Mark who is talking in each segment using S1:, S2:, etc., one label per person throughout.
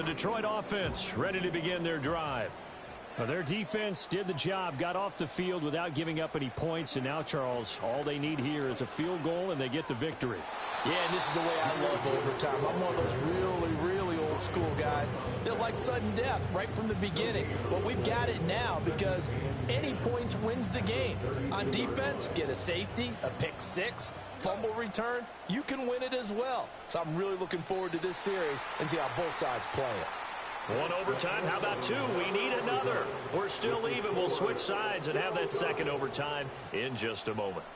S1: The Detroit offense ready to begin their drive.
S2: Well, their defense did the job, got off the field without giving up any points, and now, Charles, all they need here is a field goal, and they get the victory.
S3: Yeah, and this is the way I love overtime. I'm one of those really old school guys that like sudden death right from the beginning. But we've got it now because any points wins the game. On defense, get a safety, a pick six, fumble return, you can win it as well. So I'm really looking forward to this series and see how both sides play it.
S1: One overtime, how about two? We need another. We're still even. We'll switch sides and have that second overtime in just a moment.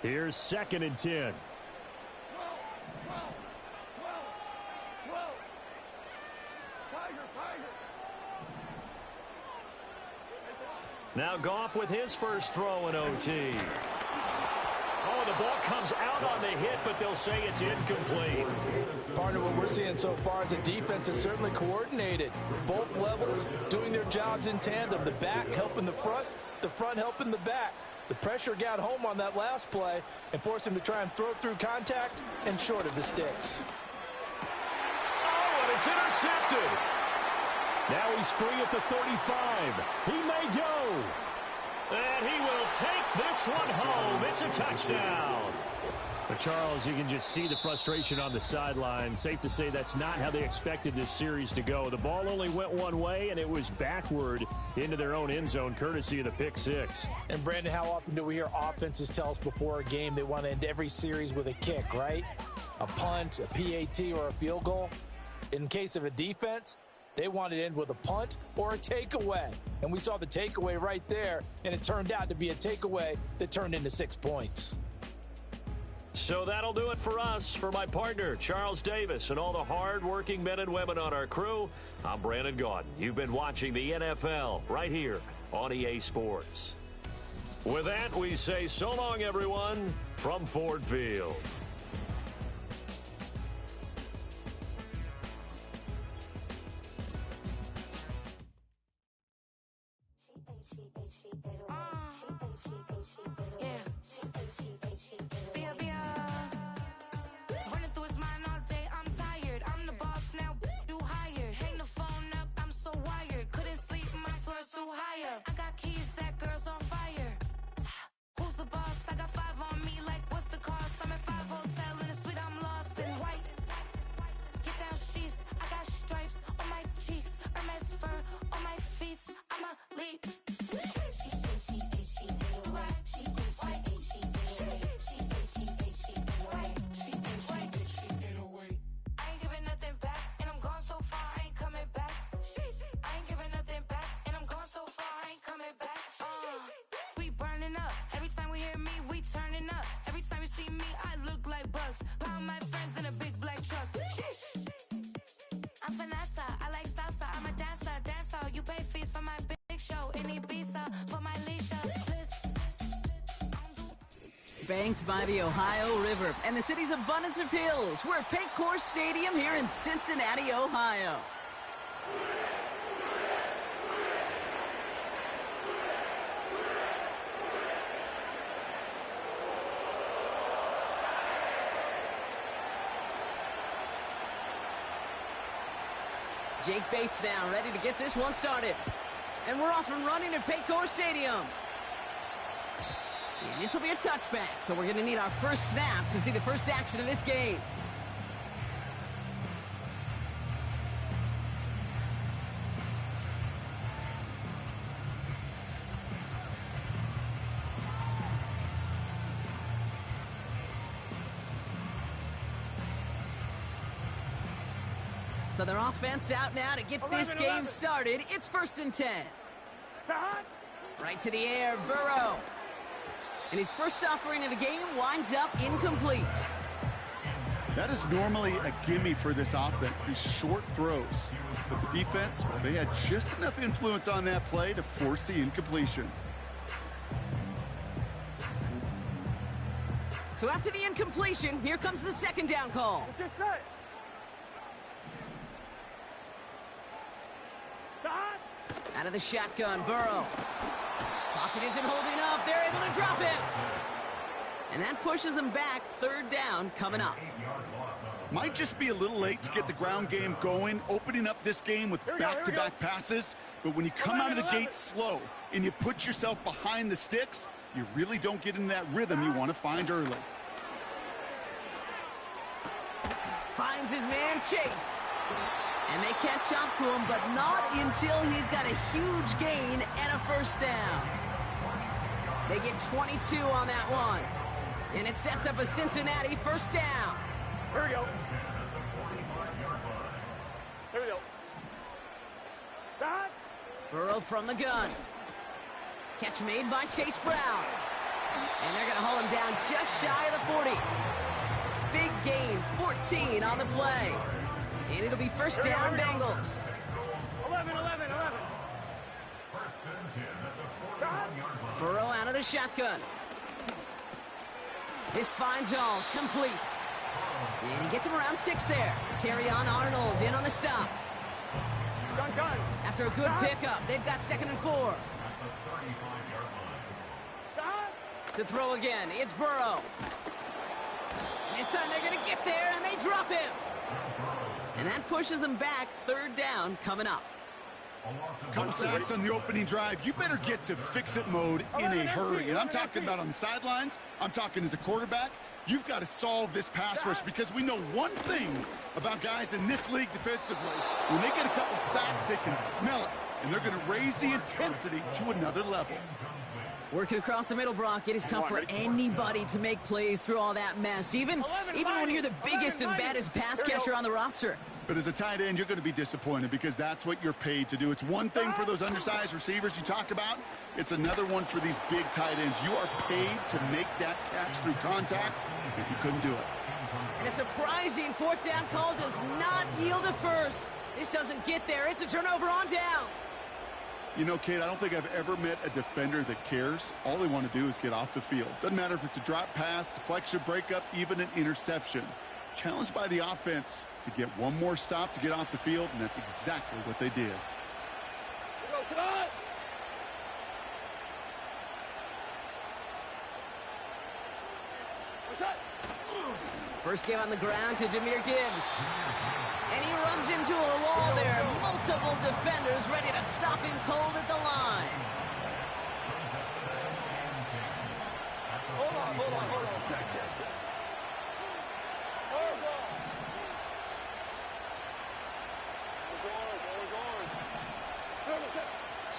S2: Here's 2nd and 10.
S1: Now Goff with his first throw in OT. Oh, the ball comes out on the hit, but they'll say it's incomplete.
S3: Partner, what we're seeing so far is the defense is certainly coordinated. Both levels doing their jobs in tandem. The back helping the front helping the back. The pressure got home on that last play and forced him to try and throw through contact and short of the sticks.
S1: Oh, and it's intercepted.
S2: Now he's free at the 35. He may go.
S1: And he will take this one home. It's a touchdown.
S2: But Charles, you can just see the frustration on the sideline. Safe to say that's not how they expected this series to go. The ball only went one way, and it was backward into their own end zone, courtesy of the pick six.
S3: And, Brandon, how often do we hear offenses tell us before a game they want to end every series with a kick, right? A punt, a PAT, or a field goal. In case of a defense, they want to end with a punt or a takeaway. And we saw the takeaway right there, and it turned out to be a takeaway that turned into 6 points.
S1: So that'll do it for us. For my partner, Charles Davis, and all the hard-working men and women on our crew, I'm Brandon Gaudin. You've been watching the NFL right here on EA Sports. With that, we say so long, everyone, from Ford Field.
S4: Banked by the Ohio River and the city's abundance of hills. We're at Paycor Stadium here in Cincinnati, Ohio. Jake Bates now ready to get this one started. And we're off and running at Paycor Stadium. And this will be a touchback, so we're going to need our first snap to see the first action of this game. So their offense out now to get this game started. It's 1st and 10. Right to the air, Burrow. And his first offering of the game winds up incomplete.
S5: That is normally a gimme for this offense, these short throws. But the defense, well, they had just enough influence on that play to force the incompletion.
S4: So after the incompletion, here comes the second down call.
S6: Let's get set.
S4: Out of the shotgun, Burrow. Pocket isn't holding up. They're able to drop it. And that pushes them back. Third down coming up.
S5: Might just be a little late to get the ground game going, opening up this game with back-to-back passes. But when you come out of the gate slow and you put yourself behind the sticks, you really don't get into that rhythm you want to find early.
S4: Finds his man Chase. And they catch up to him, but not until he's got a huge gain and a first down. They get 22 on that one. And it sets up a Cincinnati first down.
S6: Here we go. Here we go. Stop.
S4: Burrow from the gun. Catch made by Chase Brown. And they're going to hold him down just shy of the 40. Big gain, 14 on the play. And it'll be first down, Bengals.
S6: 11.
S4: Burrow out of the shotgun. This finds all complete. And he gets him around 6 there. Terrion Arnold in on the stop.
S6: Gun.
S4: After a good pickup, they've got 2nd and 4.
S6: Stop.
S4: To throw again, it's Burrow. This time they're going to get there, and they drop him. And that pushes them back. Third down coming up.
S5: Couple sacks on the opening drive. You better get to fix-it mode in a hurry. And I'm talking about on the sidelines. I'm talking as a quarterback. You've got to solve this pass rush because we know one thing about guys in this league defensively. When they get a couple sacks, they can smell it. And they're going to raise the intensity to another level.
S4: Working across the middle, Brock, it is tough for anybody to make plays through all that mess, even when you're the biggest and baddest pass catcher on the roster.
S5: But as a tight end, you're going to be disappointed because that's what you're paid to do. It's one thing for those undersized receivers you talk about. It's another one for these big tight ends. You are paid to make that catch through contact, and you couldn't do it.
S4: And a surprising fourth down call does not yield a first. This doesn't get there. It's a turnover on downs.
S5: You know, Kate, I don't think I've ever met a defender that cares. All they want to do is get off the field. Doesn't matter if it's a drop pass, deflection, breakup, even an interception. Challenged by the offense to get one more stop to get off the field, and that's exactly what they did.
S6: Come on.
S4: First game on the ground to Jahmyr Gibbs. And he runs into a wall there. Multiple defenders ready to stop him cold at the line.
S6: Hold on.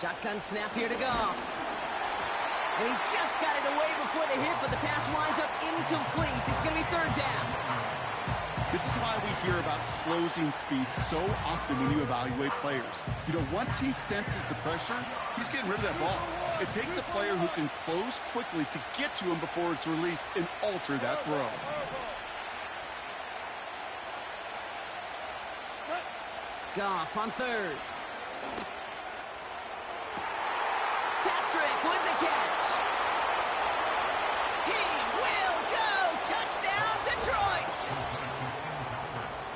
S4: Shotgun snap here to Goff. And he just got it away before the hit, but the pass winds up incomplete. It's going to be third down.
S5: This is why we hear about closing speed so often when you evaluate players. You know, once he senses the pressure, he's getting rid of that ball. It takes a player who can close quickly to get to him before it's released and alter that throw.
S4: Goff on third. Patrick with the catch. He will go. Touchdown, Detroit.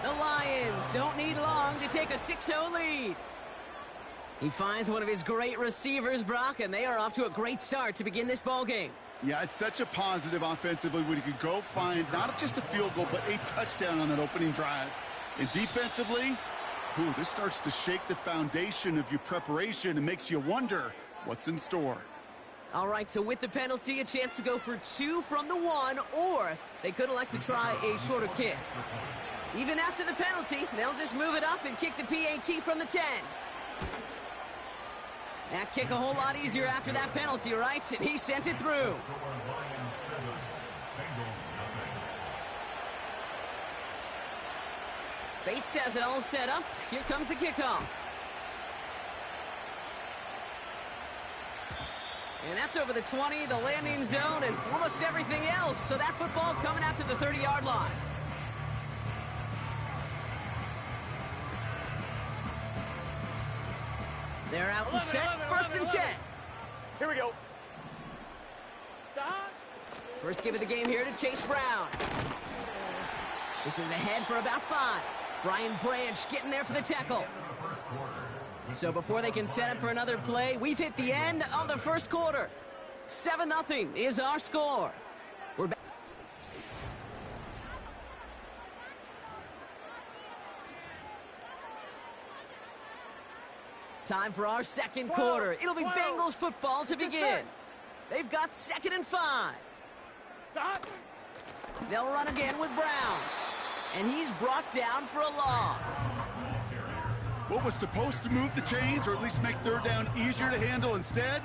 S4: The Lions don't need long to take a 6-0 lead. He finds one of his great receivers, Brock, and they are off to a great start to begin this ball game.
S5: Yeah, it's such a positive offensively when you could go find not just a field goal, but a touchdown on that opening drive. And defensively, this starts to shake the foundation of your preparation and makes you wonder what's in store.
S4: All right, so with the penalty, a chance to go for 2 from the 1, or they could elect to try a shorter kick. Even after the penalty, they'll just move it up and kick the PAT from the 10. That kick a whole lot easier after that penalty, right? And he sent it through. Bates has it all set up. Here comes the kickoff. And that's over the 20, the landing zone, and almost everything else. So that football coming out to the 30-yard line. They're out and set. First and 10.
S6: Here we go. Stop.
S4: First give of the game here to Chase Brown. This is ahead for about 5. Brian Branch getting there for the tackle. So before they can set up for another play, we've hit the end of the first quarter. 7-0 is our score. We're back. Time for our second quarter. It'll be Bengals football to begin. They've got 2nd and 5.
S6: Stop.
S4: They'll run again with Brown. And he's brought down for a loss.
S5: What was supposed to move the chains, or at least make third down easier to handle, instead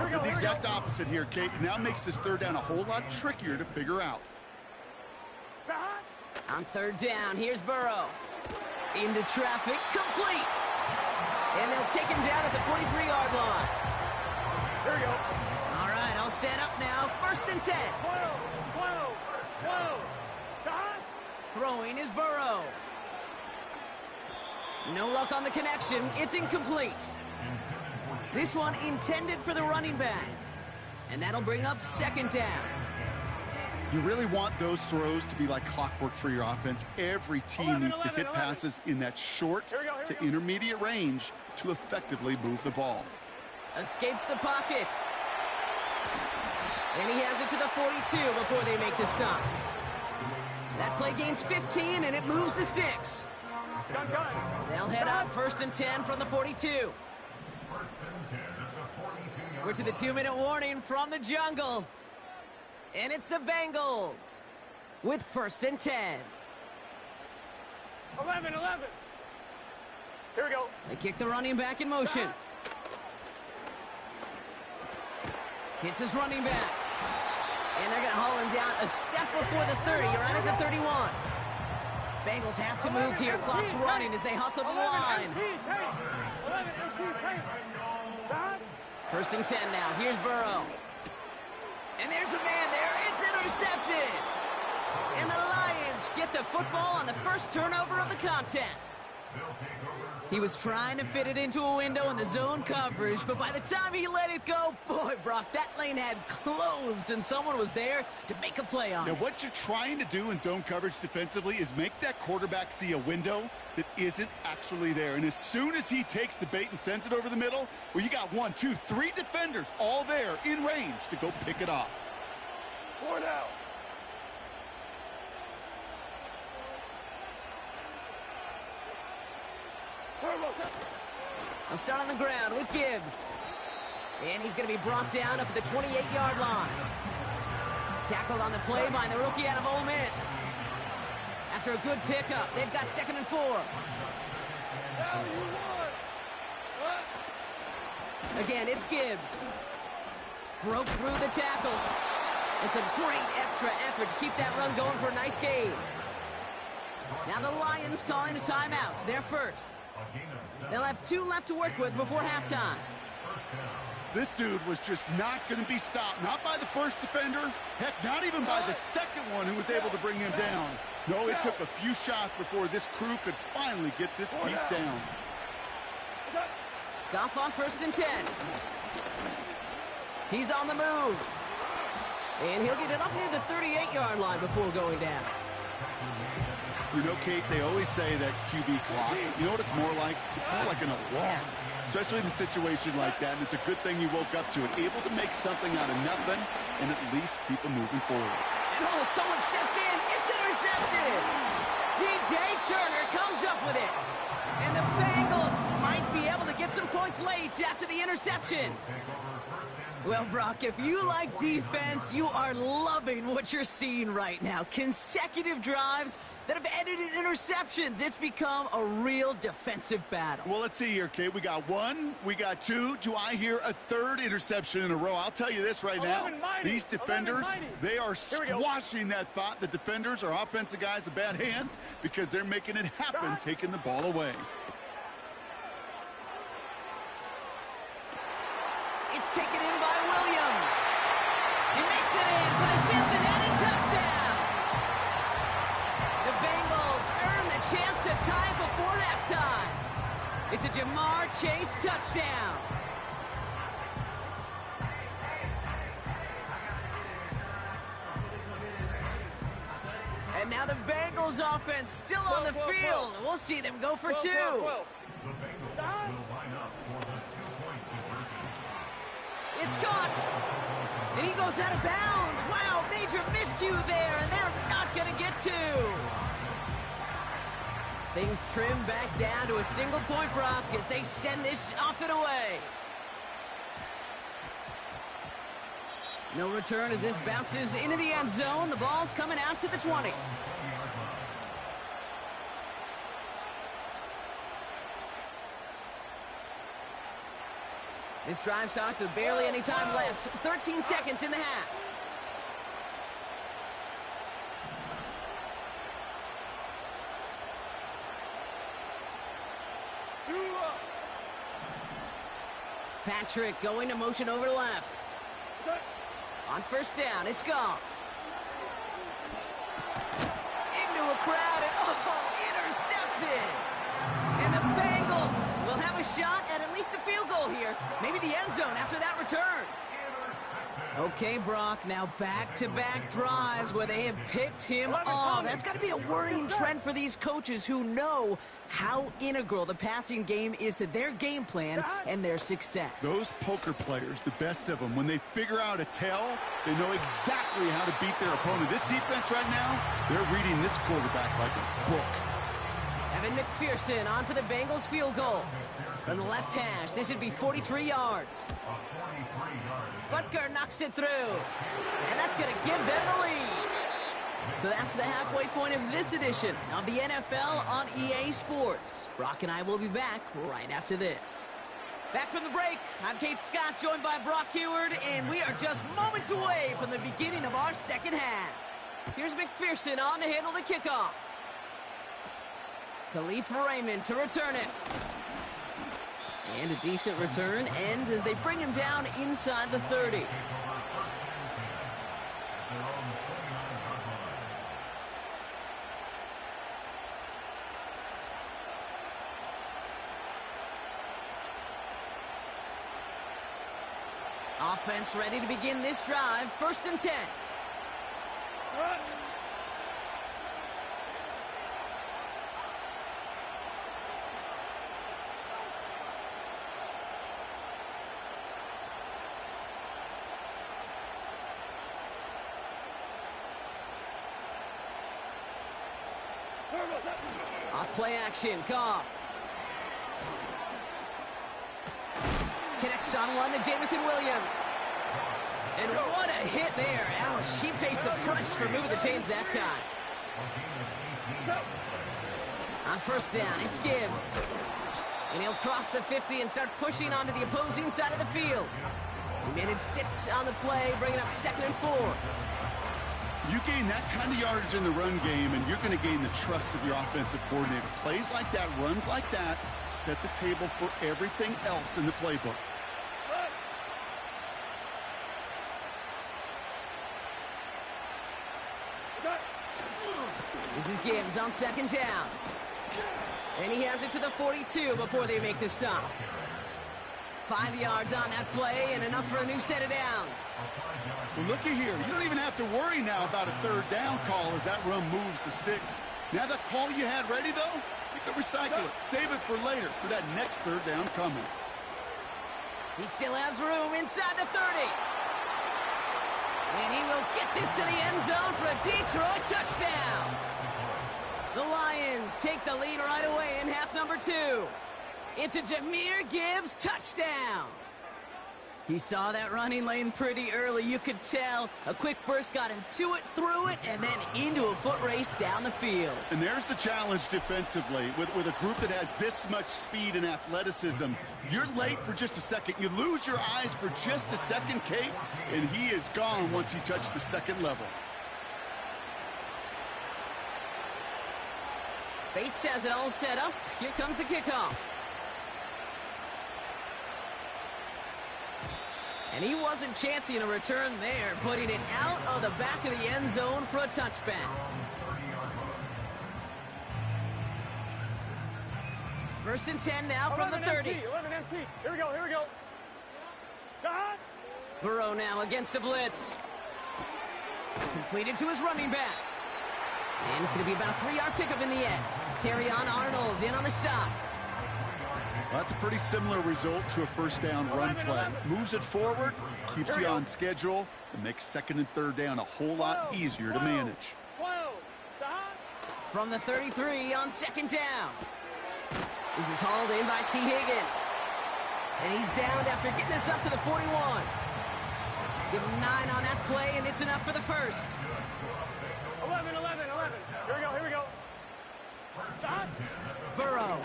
S5: did the exact opposite here, Kate. It now makes this third down a whole lot trickier to figure out.
S4: On 3rd down, here's Burrow. Into traffic, complete. And they'll take him down at the 43-yard line.
S6: Here we go.
S4: All right, all set up now. 1st and 10.
S6: 12. Stop.
S4: Throwing is Burrow. No luck on the connection. It's incomplete. This one intended for the running back. And that'll bring up 2nd down.
S5: You really want those throws to be like clockwork for your offense. Every team needs to hit passes in that short to intermediate range to effectively move the ball.
S4: Escapes the pocket. And he has it to the 42 before they make the stop. That play gains 15, and it moves the sticks.
S6: Gun.
S4: They'll head up 1st and 10 from the 42. We're to the 2-minute warning from the jungle. And it's the Bengals with 1st and 10.
S6: 11. Here we go.
S4: They kick the running back in motion. Hits his running back. And they're going to haul him down a step before the 30. You're right at the 31. Bengals have to move here. Clock's running as they hustle the line. 1st and 10 now. Here's Burrow. And there's a man there. It's intercepted. And the Lions get the football on the first turnover of the contest. He was trying to fit it into a window in the zone coverage, but by the time he let it go, boy, Brock, that lane had closed, and someone was there to make a play on it.
S5: Now, what you're trying to do in zone coverage defensively is make that quarterback see a window that isn't actually there. And as soon as he takes the bait and sends it over the middle, well, you got 1, 2, 3 defenders all there in range to go pick it off.
S6: 4 now.
S4: I'll start on the ground with Gibbs. And he's going to be brought down up at the 28-yard line. Tackled on the play by the rookie out of Ole Miss. After a good pickup, they've got 2nd and 4. Again, it's Gibbs. Broke through the tackle. It's a great extra effort to keep that run going for a nice gain. Now the Lions calling a timeout. They're first. They'll have 2 left to work with before halftime.
S5: This dude was just not going to be stopped. Not by the first defender. Heck, not even by the second one who was able to bring him down. No, it took a few shots before this crew could finally get this piece down.
S4: Goff on 1st and 10. He's on the move. And he'll get it up near the 38-yard line before going down.
S5: You know, Kate, they always say that QB clock, you know what it's more like? It's more like an alarm, especially in a situation like that. And it's a good thing you woke up to it, able to make something out of nothing and at least keep them moving forward.
S4: And oh, someone stepped in. It's intercepted. DJ Turner comes up with it. And the Bengals might be able to get some points late after the interception. Well, Brock, if you like defense, you are loving what you're seeing right now. Consecutive drives that have ended in interceptions. It's become a real defensive battle.
S5: Well, let's see here, Kate. We got 1, we got 2. Do I hear a 3rd interception in a row? I'll tell you this right now. These defenders, they are squashing that thought. The defenders are offensive guys with bad hands because they're making it happen, taking the ball away.
S4: It's taken in by Williams. He makes it in for the Cincinnati touchdown. The Bengals earn the chance to tie before halftime. It's a Jamar Chase touchdown. And now the Bengals offense still on the field. We'll see them go for 2. It's caught. And he goes out of bounds. Wow, major miscue there, and they're not going to get two. Things trim back down to a single-point Brock as they send this off and away. No return as this bounces into the end zone. The ball's coming out to the 20. This drive starts with barely any time left. 13 seconds in the half. Patrick going to motion over left. On first down, it's Goff. Into a crowd, and intercepted! And the Bengals will have a shot at least a field goal here. Maybe the end zone after that return. Okay, Brock, now back-to-back drives where they have picked him off. That's got to be a worrying trend for these coaches who know how integral the passing game is to their game plan and their success.
S5: Those poker players, the best of them, when they figure out a tell, they know exactly how to beat their opponent. This defense right now, they're reading this quarterback like a book.
S4: Evan McPherson on for the Bengals field goal. From the left hash, this would be 43 yards. Butker knocks it through. And that's going to give them the lead. So that's the halfway point of this edition of the NFL on EA Sports. Brock and I will be back right after this. Back from the break, I'm Kate Scott, joined by Brock Huard, and we are just moments away from the beginning of our second half. Here's McPherson on to handle the kickoff. Khalif Raymond to return it. And a decent return ends as they bring him down inside the 30. Offense ready to begin this drive. 1st and 10. Off play action, Goff. Connects on one to Jameson Williams. And what a hit there. Ouch, she pays the price for moving the chains that time. On first down, it's Gibbs. And he'll cross the 50 and start pushing onto the opposing side of the field. He managed 6 on the play, bringing up 2nd and 4.
S5: You gain that kind of yardage in the run game, and you're going to gain the trust of your offensive coordinator. Plays like that, runs like that, set the table for everything else in the playbook.
S4: This is Gibbs on 2nd down. And he has it to the 42 before they make the stop. 5 yards on that play and enough for a new set of downs.
S5: Well, looky here. You don't even have to worry now about a 3rd down call as that run moves the sticks. Now that call you had ready, though, you can recycle it. Save it for later for that next 3rd down coming.
S4: He still has room inside the 30. And he will get this to the end zone for a Detroit touchdown. The Lions take the lead right away in half number 2. It's a Jahmyr Gibbs touchdown. He saw that running lane pretty early. You could tell a quick burst got him to it, through it, and then into a foot race down the field.
S5: And there's the challenge defensively. With a group that has this much speed and athleticism, you're late for just a second. You lose your eyes for just a second, Kate, and he is gone once he touched the 2nd level.
S4: Bates has it all set up. Here comes the kickoff. And he wasn't chancing a return there, putting it out of the back of the end zone for a touchback. 1st and 10 now from the 30.
S6: 11 MT. Here we go, here we go.
S4: Burrow now against a blitz. Completed to his running back. And it's going to be about a 3-yard pickup in the end. Terrion Arnold in on the stop.
S5: Well, that's a pretty similar result to a first down run play. Moves it forward, keeps you on schedule, and makes second and third down a whole lot easier to manage.
S4: From the 33 on second down. This is hauled in by T. Higgins. And he's downed after getting this up to the 41. Give him 9 on that play, and it's enough for the first.
S6: 11. Here we go. Stop.
S4: Burrow.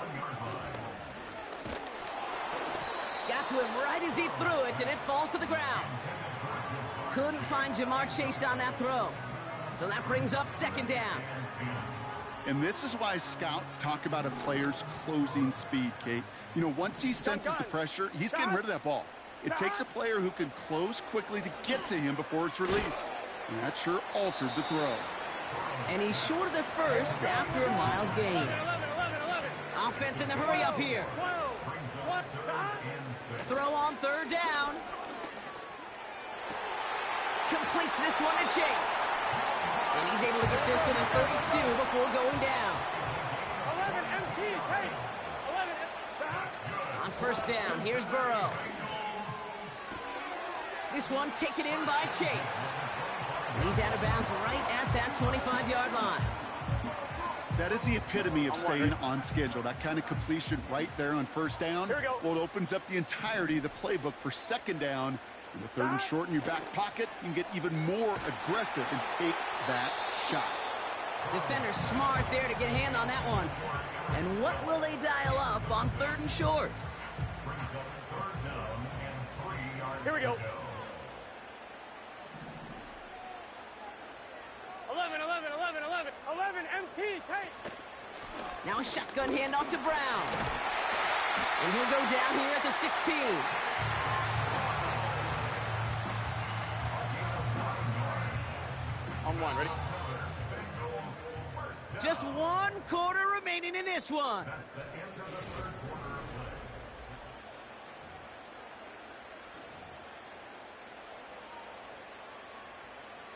S4: Got to him right as he threw it, and it falls to the ground. Couldn't find Jamar Chase on that throw. So that brings up second down.
S5: And this is why scouts talk about a player's closing speed, Kate. You know, once he senses the pressure, he's getting rid of that ball. It takes a player who can close quickly to get to him before it's released. And that sure altered the throw.
S4: And he's short of the first after a mild gain.
S6: 11.
S4: Offense in the hurry up here.
S6: 12.
S4: Throw on third down. Completes this one to Chase. And he's able to get this to the 32 before going down.
S6: 11 MT, hey. 11.
S4: On first down, here's Burrow. This one taken in by Chase. And he's out of bounds right at that 25-yard line.
S5: That is the epitome of staying on schedule. That kind of completion right there on first down.
S6: Here we go.
S5: Well, it opens up the entirety of the playbook for second down. And the third and short in your back pocket, you can get even more aggressive and take that shot.
S4: Defender smart there to get a hand on that one. And what will they dial up on third and short?
S6: Here we go. 11 MT, take.
S4: Now a shotgun handoff to Brown. And he'll go down here at the 16.
S6: On one, ready?
S4: Just 1 quarter remaining in this one.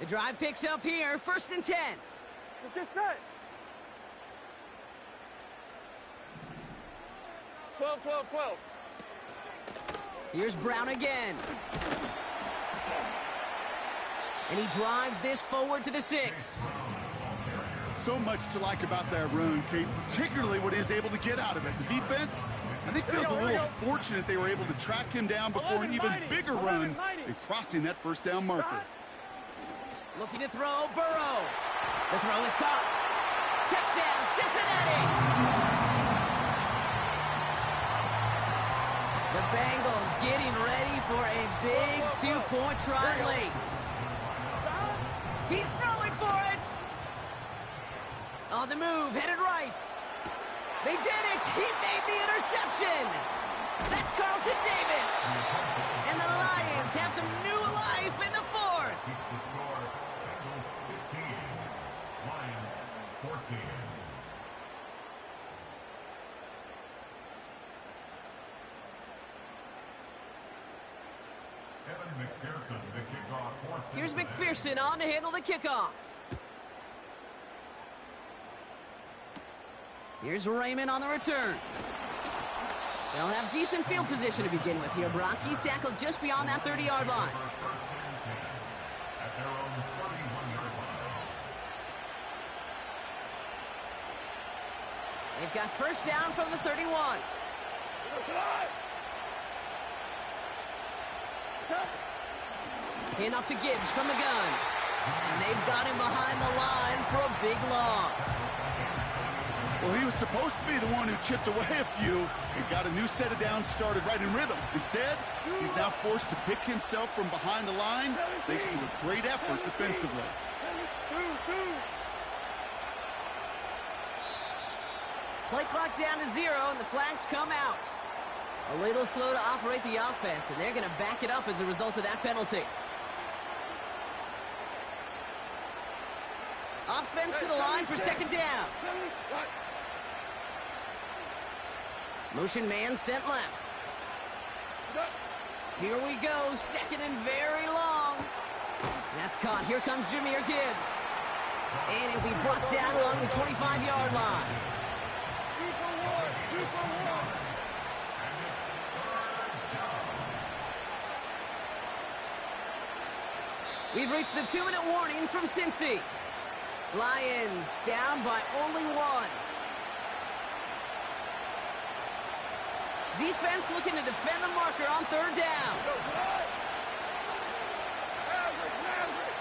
S4: The drive picks up here, 1st and 10.
S6: Just get set. 12.
S4: Here's Brown again. And he drives this forward to the 6.
S5: So much to like about that run, Kate, particularly what he was able to get out of it. The defense, I think, feels a little fortunate they were able to track him down before an even bigger run in crossing that first down marker.
S4: Looking to throw, Burrow. The throw is caught. Touchdown, Cincinnati! The Bengals getting ready for a big 2-point try late. He's throwing for it! On the move, headed right. They did it! He made the interception! That's Carlton Davis! And the Lions have some new life in the 4th!
S7: Lions 14. Evan McPherson, the kickoff.
S4: Here's McPherson on to handle the kickoff. Here's Raymond on the return. They'll have decent field position to begin with here, Brock. He's tackled just beyond that 30-yard line.
S7: At their own 31-yard line.
S4: They've got first down from the 31. Handoff to Gibbs from the gun. And they've got him behind the line for a big loss.
S5: Well, he was supposed to be the one who chipped away a few and got a new set of downs started right in rhythm. Instead, he's now forced to pick himself from behind the line thanks to a great effort defensively.
S4: Play clock down to 0, and the flags come out. A little slow to operate the offense, and they're going to back it up as a result of that penalty. Offense to the line for second down. Motion man sent left. Here we go, second and very long. That's caught. Here comes Jahmyr Gibbs. And he'll be brought down along the 25-yard line. We've reached the 2-minute warning from Cincy. Lions down by only 1. Defense looking to defend the marker on 3rd down.
S6: Maverick, Maverick.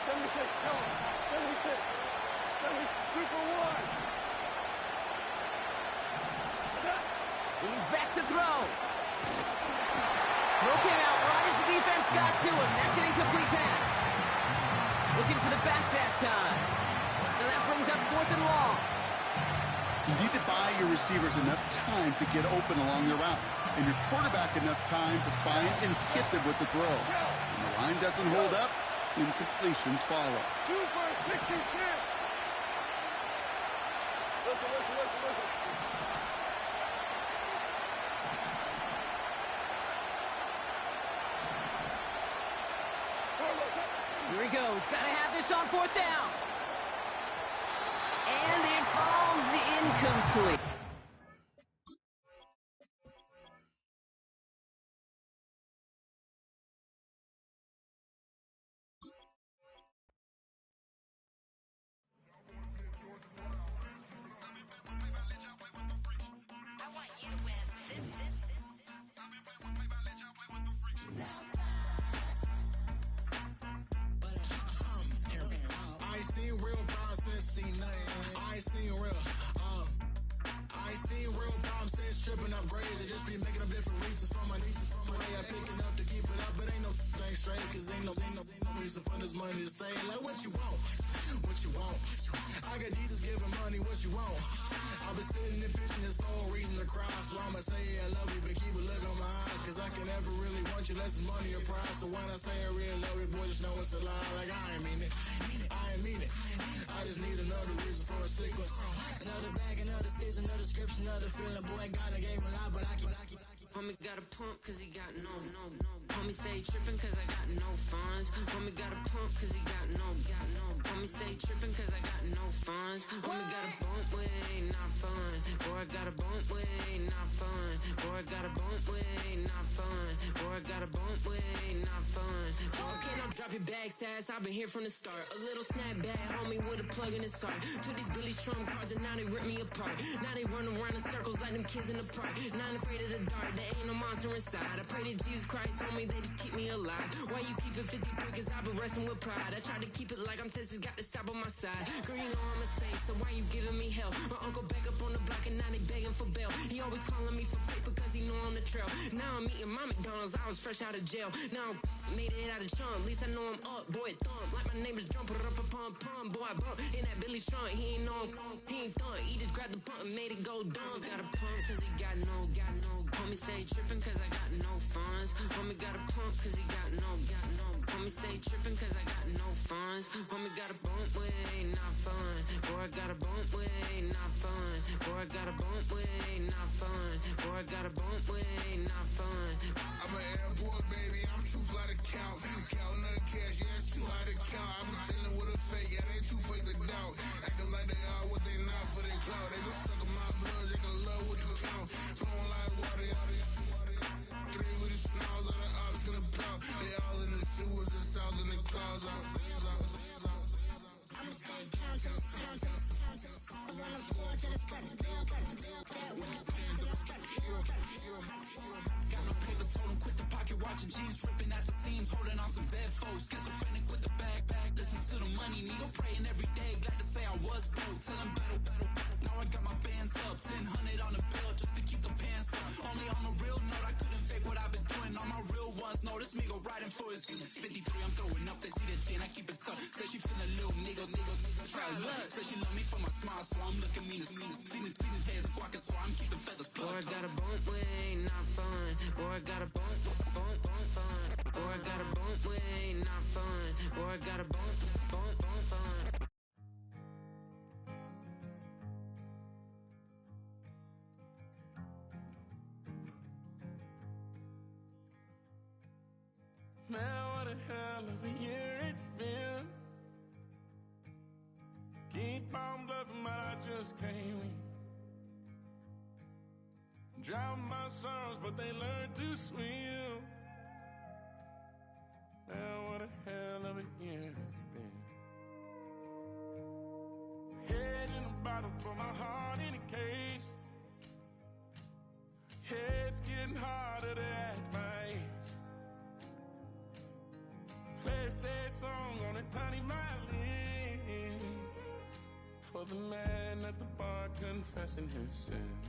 S6: 76, come on. 76. 72 for 1.
S4: He's back to throw. Throw came out right as the defense got to him. That's an incomplete pass. Looking for the back that time. So that brings up 4th and long.
S5: You need to buy your receivers enough time to get open along their routes, and your quarterback enough time to find and hit them with the throw. When the line doesn't hold up, incompletions follow.
S6: 2 for a 66. Listen.
S4: Here he goes. Got to have this on 4th down. And it falls incomplete.
S8: Tripping off grades, I just be making up different reasons for my nieces. From my way I pick enough to keep it up, but ain't no thing straight, cause ain't no reason for this money to stay. Like what you want, I got Jesus giving money, what you want? I've been sitting and pitching this for a reason to cry, so I'ma say I love you, but keep a look on my eye, cause I can never really want you unless it's money or pride. So when I say I really love you, boy, just know it's a lie. Like I ain't mean it, I just need another reason for a sequence. Another bag, another season, another description, another feeling. Boy, God, I gave him a lot, but I keep.
S9: Homie got a pump cause he got no. Homie stay trippin' cause I got no funds. Homie got a pump cause he got no. Homie stay trippin' cause I got no funds. Homie got a bump way, not fun. Boy, I got a bump way, not fun. Boy, I got a bump way, not fun. Boy, I got a bump way, not fun. Okay, now drop your bag, sass. I've been here from the start. A little snapback, homie, with a plug in his heart. Took these Billy Strum cards and now they rip me apart. Now they run around in circles like them kids in the park. Not afraid of the dark, there ain't no monster inside. I pray to Jesus Christ, homie, they just keep me alive. Why you keep it 53? Cause I've been wrestling with pride. I try to keep it like I'm Texas, got the stop on my side. Girl, you know I'm a saint, so why you giving me hell? My uncle back up on the block and now they begging for bail. He always calling me for paper cause he know I'm the trail. Now I'm eating my McDonald's, I was fresh out of jail. Now I made it out of chum, at least I know I'm up, boy, thump. Like my name is Jump, pum, boy, I bump. In that Billy Strong, he ain't know, he ain't thump. He just grabbed the pump and made it go dumb. Got a pump cause he got no. Homie stay trippin' cause I got no funds. Homie got a pump cause he got no. Homie stay trippin' cause I got no funds. Homie got a bump way, not fun. Boy, I got a bump way, not fun. Boy, I got a bump way, not fun. Boy, I got a bump way, not fun.
S8: I'm an airport baby, I'm too fly to count. Counting the cash, yeah, it's too high to count. I'm dealing with a fake, yeah, they too fake to doubt. Acting like they are what they not for their clout. They just suckin' my blood, they can love what you count. Flowing like water, three with the snows, all the ops gonna pout. They all in the sewers and south in the clouds. I'ma stay down to the sound, on the floor to the steps. Got no paper, told him quit the pocket, watching jeans ripping at the seams, holding on some dead foes. Schizophrenic with the bag, listen to the money, nigga praying every day. Glad to say I was broke, tell him battle. Now I got my bands up, 1000 on the bill just to keep the pants up. Only on a real note, I couldn't fake what I've been doing. All my real ones know this me go riding for it. 53, I'm throwing up, they see the chain, I keep it tough. Say she feeling little nigga, try luck. Say she love me for my smile, so I'm looking mean as Seen his head squawking, so I'm keeping feathers plucked.
S9: Boy, I got a bump way, not fun. Boy, I got a bump fun. Boy, I got a bump way, not fun. Boy, I got a bump fun.
S8: Man, what a hell of a year it's been. Keep on bluffing, but I just can't win. Drown my sons, but they learn to swim.
S10: Man, what a hell of a year it's been. Head in a bottle, for my heart in a case. It's getting harder to act my age. Play a sad song on a tiny violin for the man at the bar confessing his sins.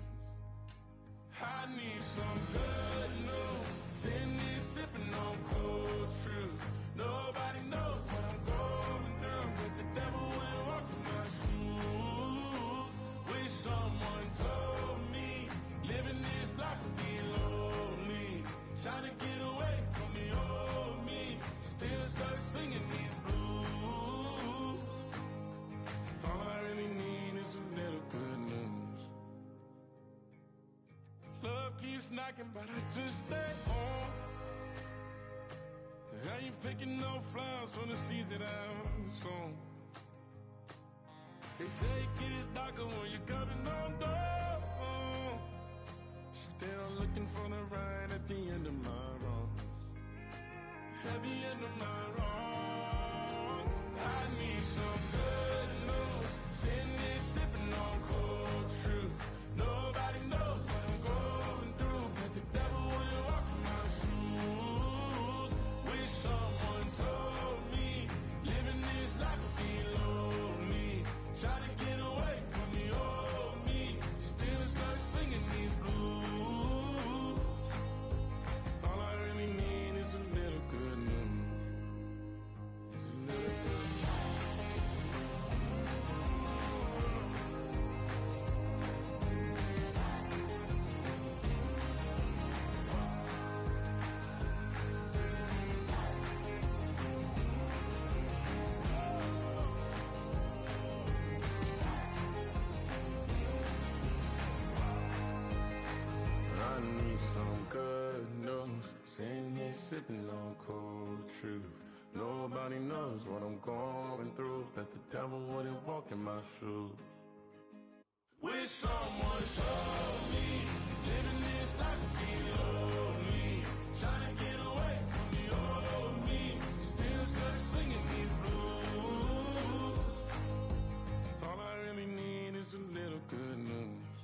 S10: I need some good news. Sitting here sipping on cold truth. Nobody knows what I'm going through, but the devil will walk in my shoes. Wish someone told me living this life would be lonely. Trying to get away from the old me. Still stuck singing these blues. All I really need is a little good news. Love keeps knocking, but I just stay home. I ain't picking no flowers for the seeds that I've sown. They say it gets darker when you're coming on door. Still looking for the right at the end of my wrongs. At the end of my wrongs, I need some good news. Sitting here sipping on cold truth. Nobody knows what I'm going through, but the devil will walk in my shoes. Wish someone told me living this life would be lonely. Trying to get away from the old me. Still stuck singing these blues. All I really need is a little good news. It's a little good news. I need some good news. Sitting here sipping on cold truth. Nobody knows what I'm going through, but the devil wouldn't walk in my shoes. Wish someone told me living this life would be lonely. Trying to get away from the old me. Still stuck singing these blues. All I really need is a little good news.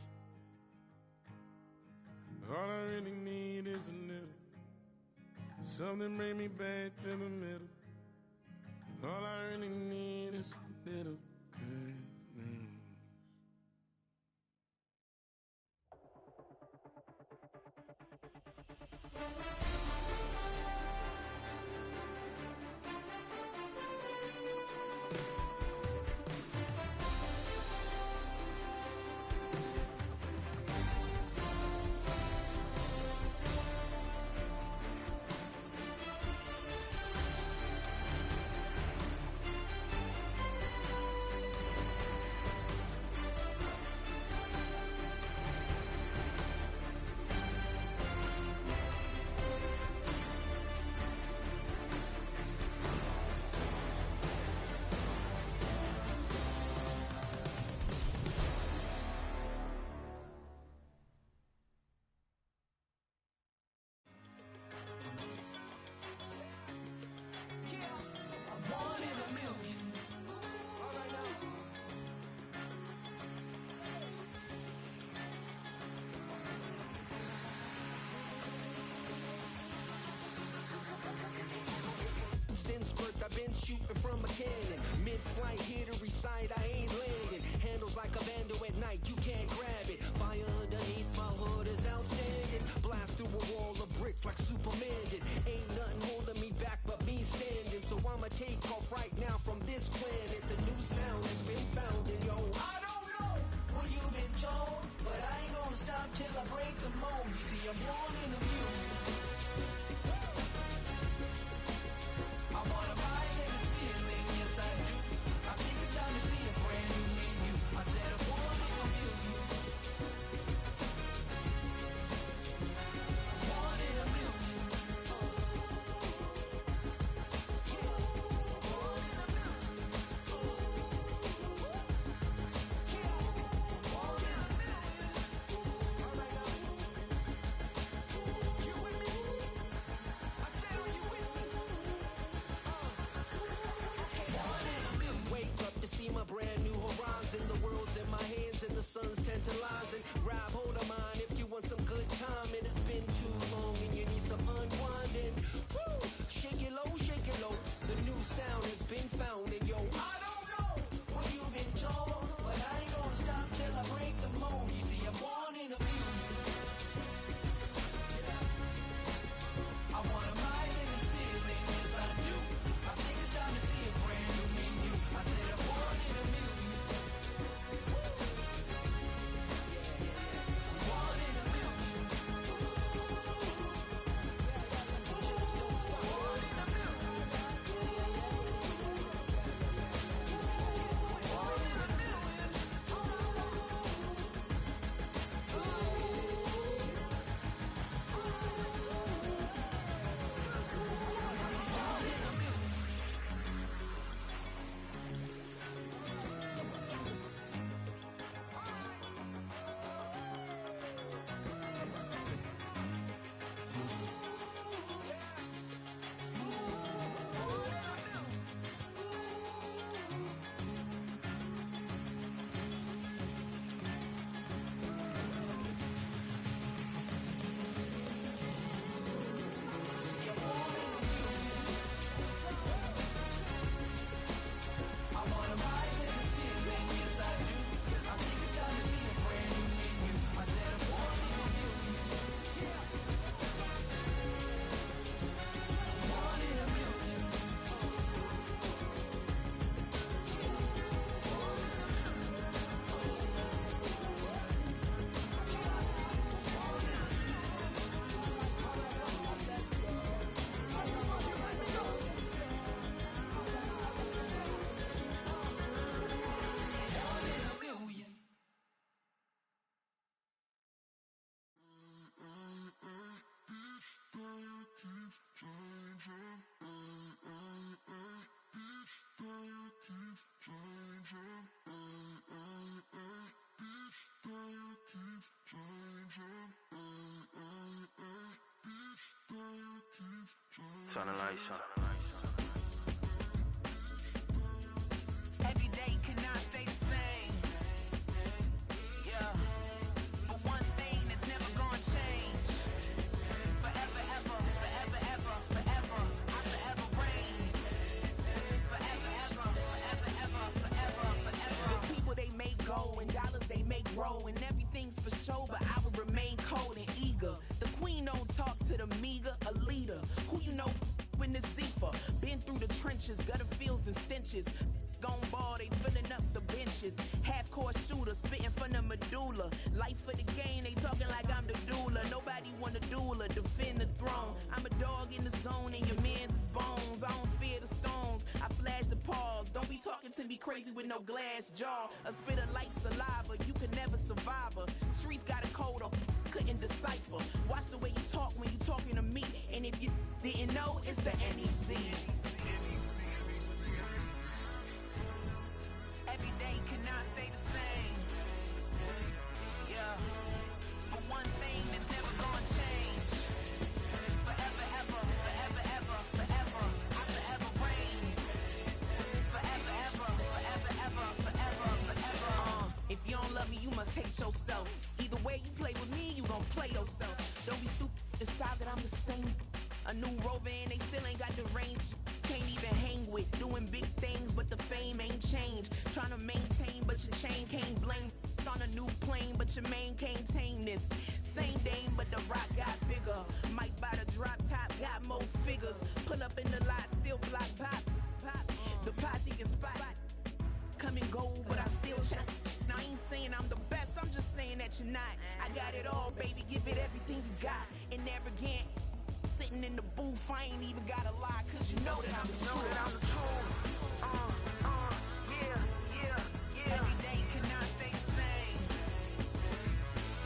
S10: All I really need is a little. Something bring me back to the middle. All I really need is a little good news.
S11: Since birth, I've been shooting from a cannon. Mid-flight, hit or recite, I ain't landing. Handles like a vandal at night, you can't grab it. Fire underneath my hood is outstanding. Blast through a wall of bricks like Superman did. Ain't nothing holding me back but me standing. So I'ma take off right now from this planet. The new sound has been found and yo, I don't know what you've been told, but I ain't gonna stop till I break the mold. You see, I'm born in the music. I wanna rise in the ceiling, yes I do. I think it's time to see a brand new menu. I said I'm born in a million. Born in a million. Born in a million.
S12: Turn the lights on.
S11: Every day cannot stay the same. Yeah. But one thing that's never gonna change. Forever, ever, forever, ever, forever. I forever reign. Forever, ever, forever, ever, forever, forever. The people they make go and dollars they make grow and everything's for show, but I will remain cold and eager. The queen don't talk to the meager, a leader. Who you know in the Zephyr? Been through the trenches, gutter fields and stenches. Gone ball, they filling up the benches. Half-court shooter, spitting from the medulla. Life for the game, they talking like I'm the doula. Nobody want a doula, defend the throne. I'm a dog in the zone and your man's is bones. I don't fear the stones, I flash the paws. Don't be talking to me crazy with no glass jaw. A spit of light saliva, you can never survive her. Streets got a code up, couldn't decipher. Watch the way you talk when you talking to me. And if you didn't know, it's the NEC. Every day cannot stay the same. Yeah. But one thing that's never gonna change. Forever, ever, forever, ever, forever. I forever reign. Forever, ever, forever, ever, forever, forever. If you don't love me, you must hate yourself. Either way you play with me, you gon' play yourself. Don't be stupid, decide that I'm the same. A new rover and they still ain't got the range. Can't even hang with, doing big things, but the fame ain't changed. Trying to maintain, but your chain can't blame. On a new plane, but your main can't tame this. Same dame, but the rock got bigger. Might buy the drop top, got more figures. Pull up in the lot, still block pop. The posse can spot. Come and go, but I still check. Now I ain't saying I'm the best, I'm just saying that you're not. I got it all, baby, give it everything you got. And never again. Sitting in the booth, I ain't even gotta lie, cause you know that I'm the truth. Yeah. Every day cannot stay the same.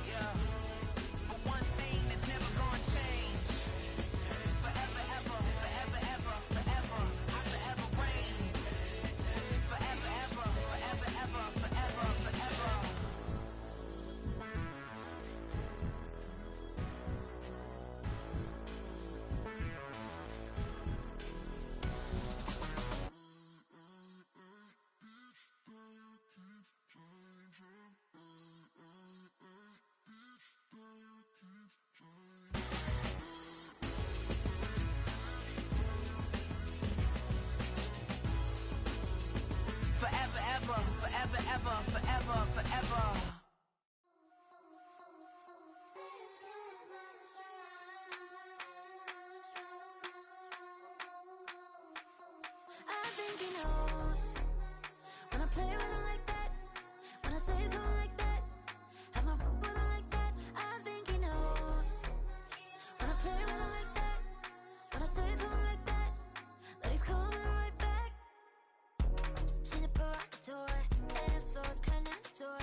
S11: Yeah. But one thing that's never gonna change. Forever, ever, forever, ever, forever. I forever reign. Forever, ever, forever, ever, forever, forever. Forever, ever, forever, ever, forever, forever.
S13: I think he knows when I play with him like that, when I say it to him like that, have my with him like that. I think he knows when I play with him like that, when I say it to him like that, that he's coming right back. She's a provocateur, dance for a connoisseur.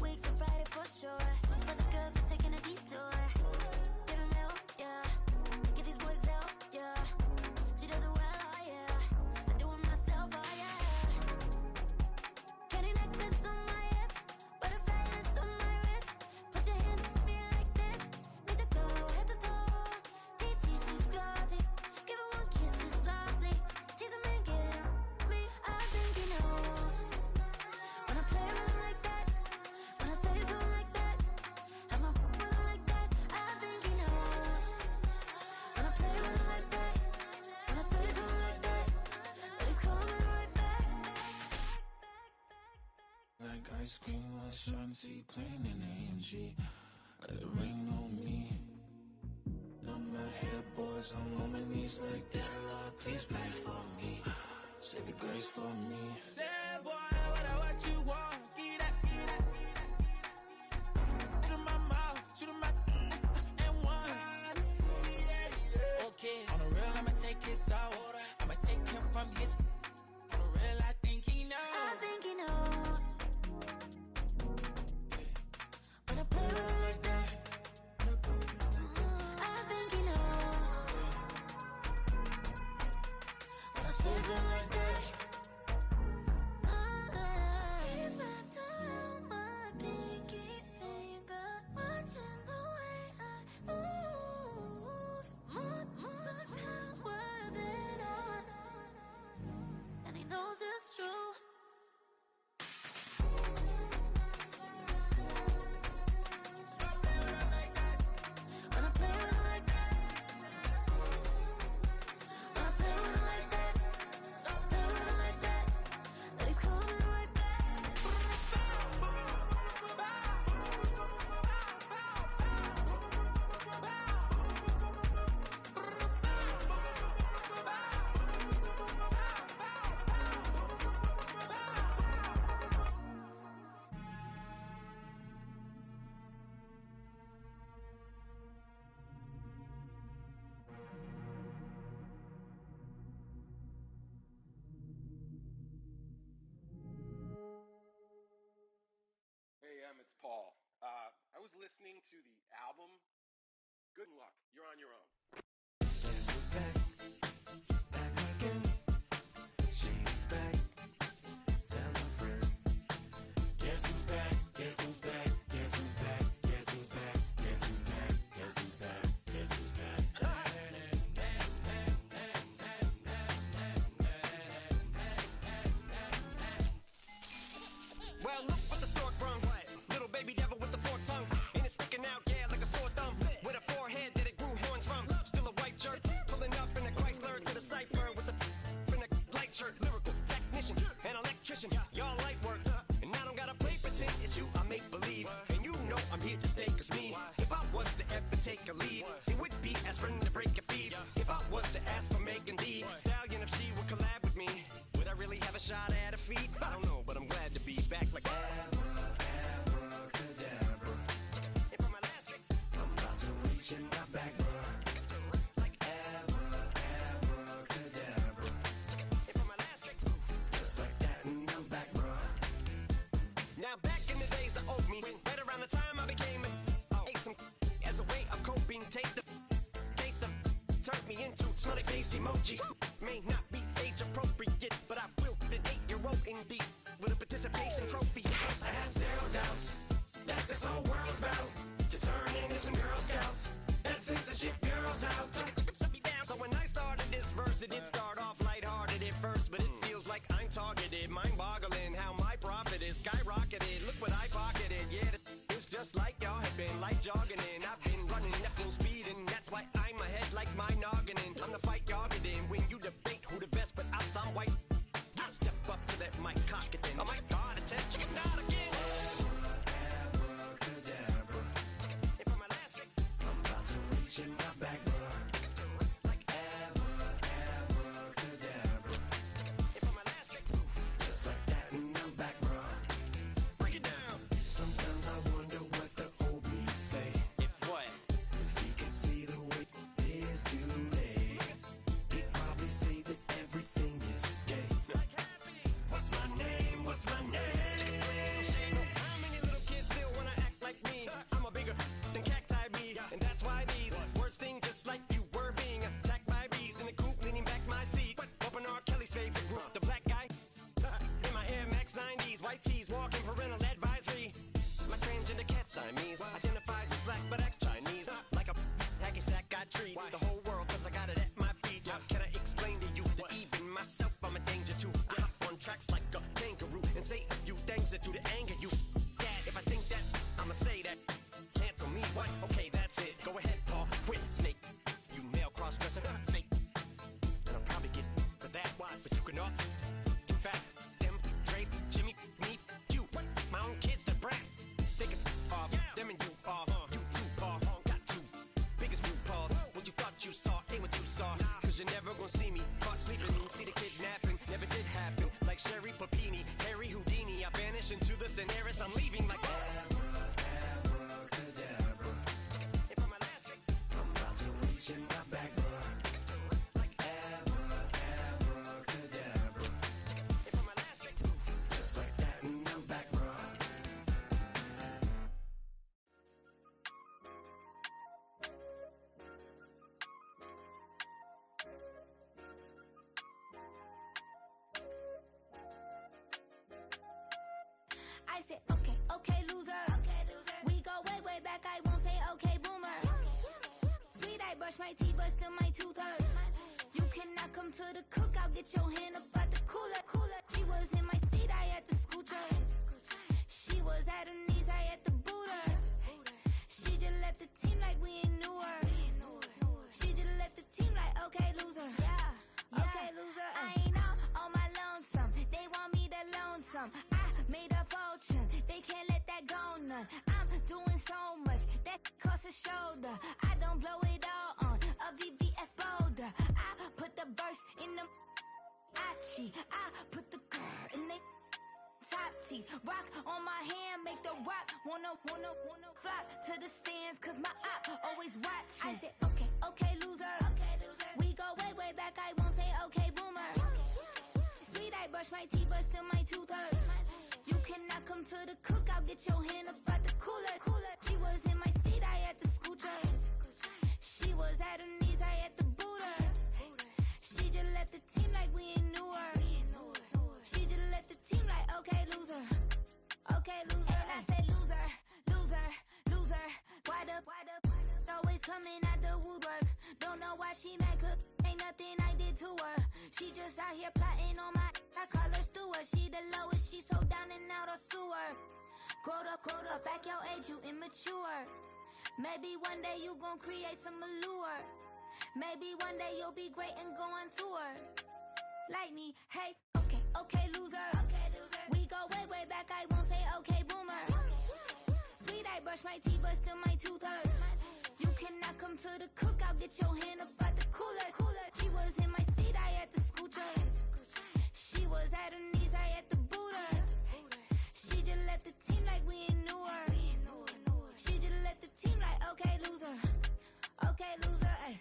S13: Weeks of Friday for sure. For the girls, we're taking a detour. Give him milk, yeah. Get these boys out, yeah. She does it well, oh yeah. I do it myself, oh yeah. Candy necklace on my hips, butterflies on my wrist. Put your hands on me like this, makes it go head to toe. PT, she's glossy. Give her one kiss just softly. Tease him and get him me. I think he knows when I play with him like that, when I say it to him like that, have my with him like that. I think he knows when I play with him like that, when I say it to him like that, that he's coming right back.
S10: Like ice cream with Shanti playing in AMG. Let it rain on me. On my head, boys, I'm on my knees like that. Lord, please pray for me. Save your grace for me.
S11: Say, boy, what you want? Get that, get that, get that. Shoot in my mouth, shoot in my and one. Okay, on the real, I'ma take his out. I'ma take him from his. On the real, I think he knows.
S13: I think he knows when I play with him like that. I think he knows when I say it to him like that.
S12: listening to the album, good luck. You're on your own.
S14: Guess who's back? Back again. She's back. Tell a friend. Guess who's back? Guess who's back? Guess who's back? Guess who's back? Guess who's back? Guess who's back? Guess who's back?
S11: Well, look what the stork brung. Little baby devil with the forked tongue. And it's sticking out, yeah, like a sore thumb. With a forehead that it grew horns from. Still a white jerk. Pulling up in a Chrysler to the cipher with the in a light shirt. Lyrical technician, an electrician. Y'all light work. And I don't gotta play pretend it's you, I make believe. And you know I'm here to stay, cause me, if I was to ever take a leave, it would be aspirin to break a feed. If I was to ask for Megan D Stallion, if she would collab with me, would I really have a shot at a feat? I don't know, but I'm glad to be back like
S14: Abracadabra.
S11: And for my last trick,
S14: I'm about to reach in my back, bruh.
S11: like
S14: Abracadabra.
S11: And for my last trick,
S14: Just like that, and I'm back, bruh.
S11: now back in the days of old me, right around the time I became ate some as a way of coping. Take the case of turned me into smiley face emoji. May not be age appropriate, but I will be an 8-year-old indeed with a participation trophy.
S14: Yes, I have zero doubts that this whole world's bound to turn into some Girl Scouts. That censorship bureau's out.
S11: Shut me down. So when I started this verse, it did start off lighthearted at first, but it feels like I'm targeted. Mind-boggling how my profit is skyrocketed. Look what I pocketed. Yeah, it's just like y'all have been like jogging in. I've been running at full speed, and that's why I'm ahead like my noggin. I'm the fight y'all get in when you debate who the best, but I'm some white. I step up to that mic, cock it then. Oh my God, attention, not again.
S14: Abracadabra.
S11: And for my last trick,
S14: I'm about to reach in my back, bruh.
S11: like
S14: Abracadabra.
S11: and for my last trick,
S14: Just like that, and I'm back, bruh.
S11: break it down.
S14: Sometimes I wonder what the old me'd say.
S11: If what?
S14: If he could see the way it is today, he'd probably say that everything is gay. What's my name? What's my name?
S11: So how many little kids still wanna act like me? I'm a bigger than cacti bee, and that's why these words sting just like you were being attacked by bees in the coop, leaning back my seat. Open R. Kelly's favorite group, the black guy. In my Air Max 90s, white tees, walking parental advisory. My transgender cat Siamese identifies as black but acts Chinese. Like a hacky sack I treat the whole world cause I got it at my feet. How can I explain to you that even myself I'm a danger to? I hop on tracks like a kangaroo and say a few things that do to anger you. Dad, if I think that, I'ma say that. Cancel me, what? Okay, that's it. Go ahead, Paul. Quit, snake. You male cross-dresser, fake. And I'll probably get for that, but you can all. In fact, them, Drake, Jimmy, me, you. My own kids, they're brass. They can off. Them and you off. You two off. Got two biggest root paws. What you thought you saw ain't what you saw. Cause you're never gonna see me caught sleeping. See the kidnapping. Never did happen. Like Sherry Papini, Harry Houdini. I vanish into the thin air as I'm leaving like
S14: Abracadabra.
S11: And for my last trick,
S14: I'm about to reach in my back, bruh.
S11: like
S14: Abracadabra.
S11: and for my last trick,
S14: Just like that, and I'm back, bruh.
S13: I said, okay, okay, loser. We go way, way back. I won't say okay, boomer. Sweet, I brush my teeth, but still my tooth hurt. You cannot come to the cook. I'll get your hand up at the cooler. She was in my seat. I had to scoot her. She was at her knees. I had to boot her. She just left the team like we ain't knew her. She just left the team like, okay, loser. Yeah, okay, loser. I ain't out on my lonesome. They want me to loan some. I made a fortune. They can't let that go none. I'm doing so much that costs a shoulder. I don't blow it all on a VVS boulder. I put the verse in the Achi. I put the girl in the top teeth. Rock on my hand, make the rock wanna flock to the stands, cause my eye always watching. I said, okay, okay, loser. We go way, way back. I won't say okay, boomer. Sweet, I brush my teeth, but still my tooth hurt. You cannot come to the cookout, get your hand up out the cooler. She was in my seat, I had to scoot her. She was at her knees, I had to boot her. She just left the team like we ain't knew her. She just left the team like, okay, loser. Okay, loser. And I said loser, loser, loser. Why the always coming out the woodwork? Don't know why she mad, cause ain't nothing I did to her. She just out here plotting on my, I call her steward. She the lowest, she so down and out of sewer. Quota, back your age, you immature. Maybe one day you gon' create some allure. Maybe one day you'll be great and go on tour. Like me, hey, okay, loser. We go way back, I won't say okay, boomer. Sweet, I brush my teeth, but still my tooth hurt. You cannot come to the cookout, get your hand up out the cooler. She was in my seat, I had to scoot her. She was at her knees, I had to boot her. She just left the team like we ain't knew her. She just left the team like, okay, loser. Okay, loser, ay.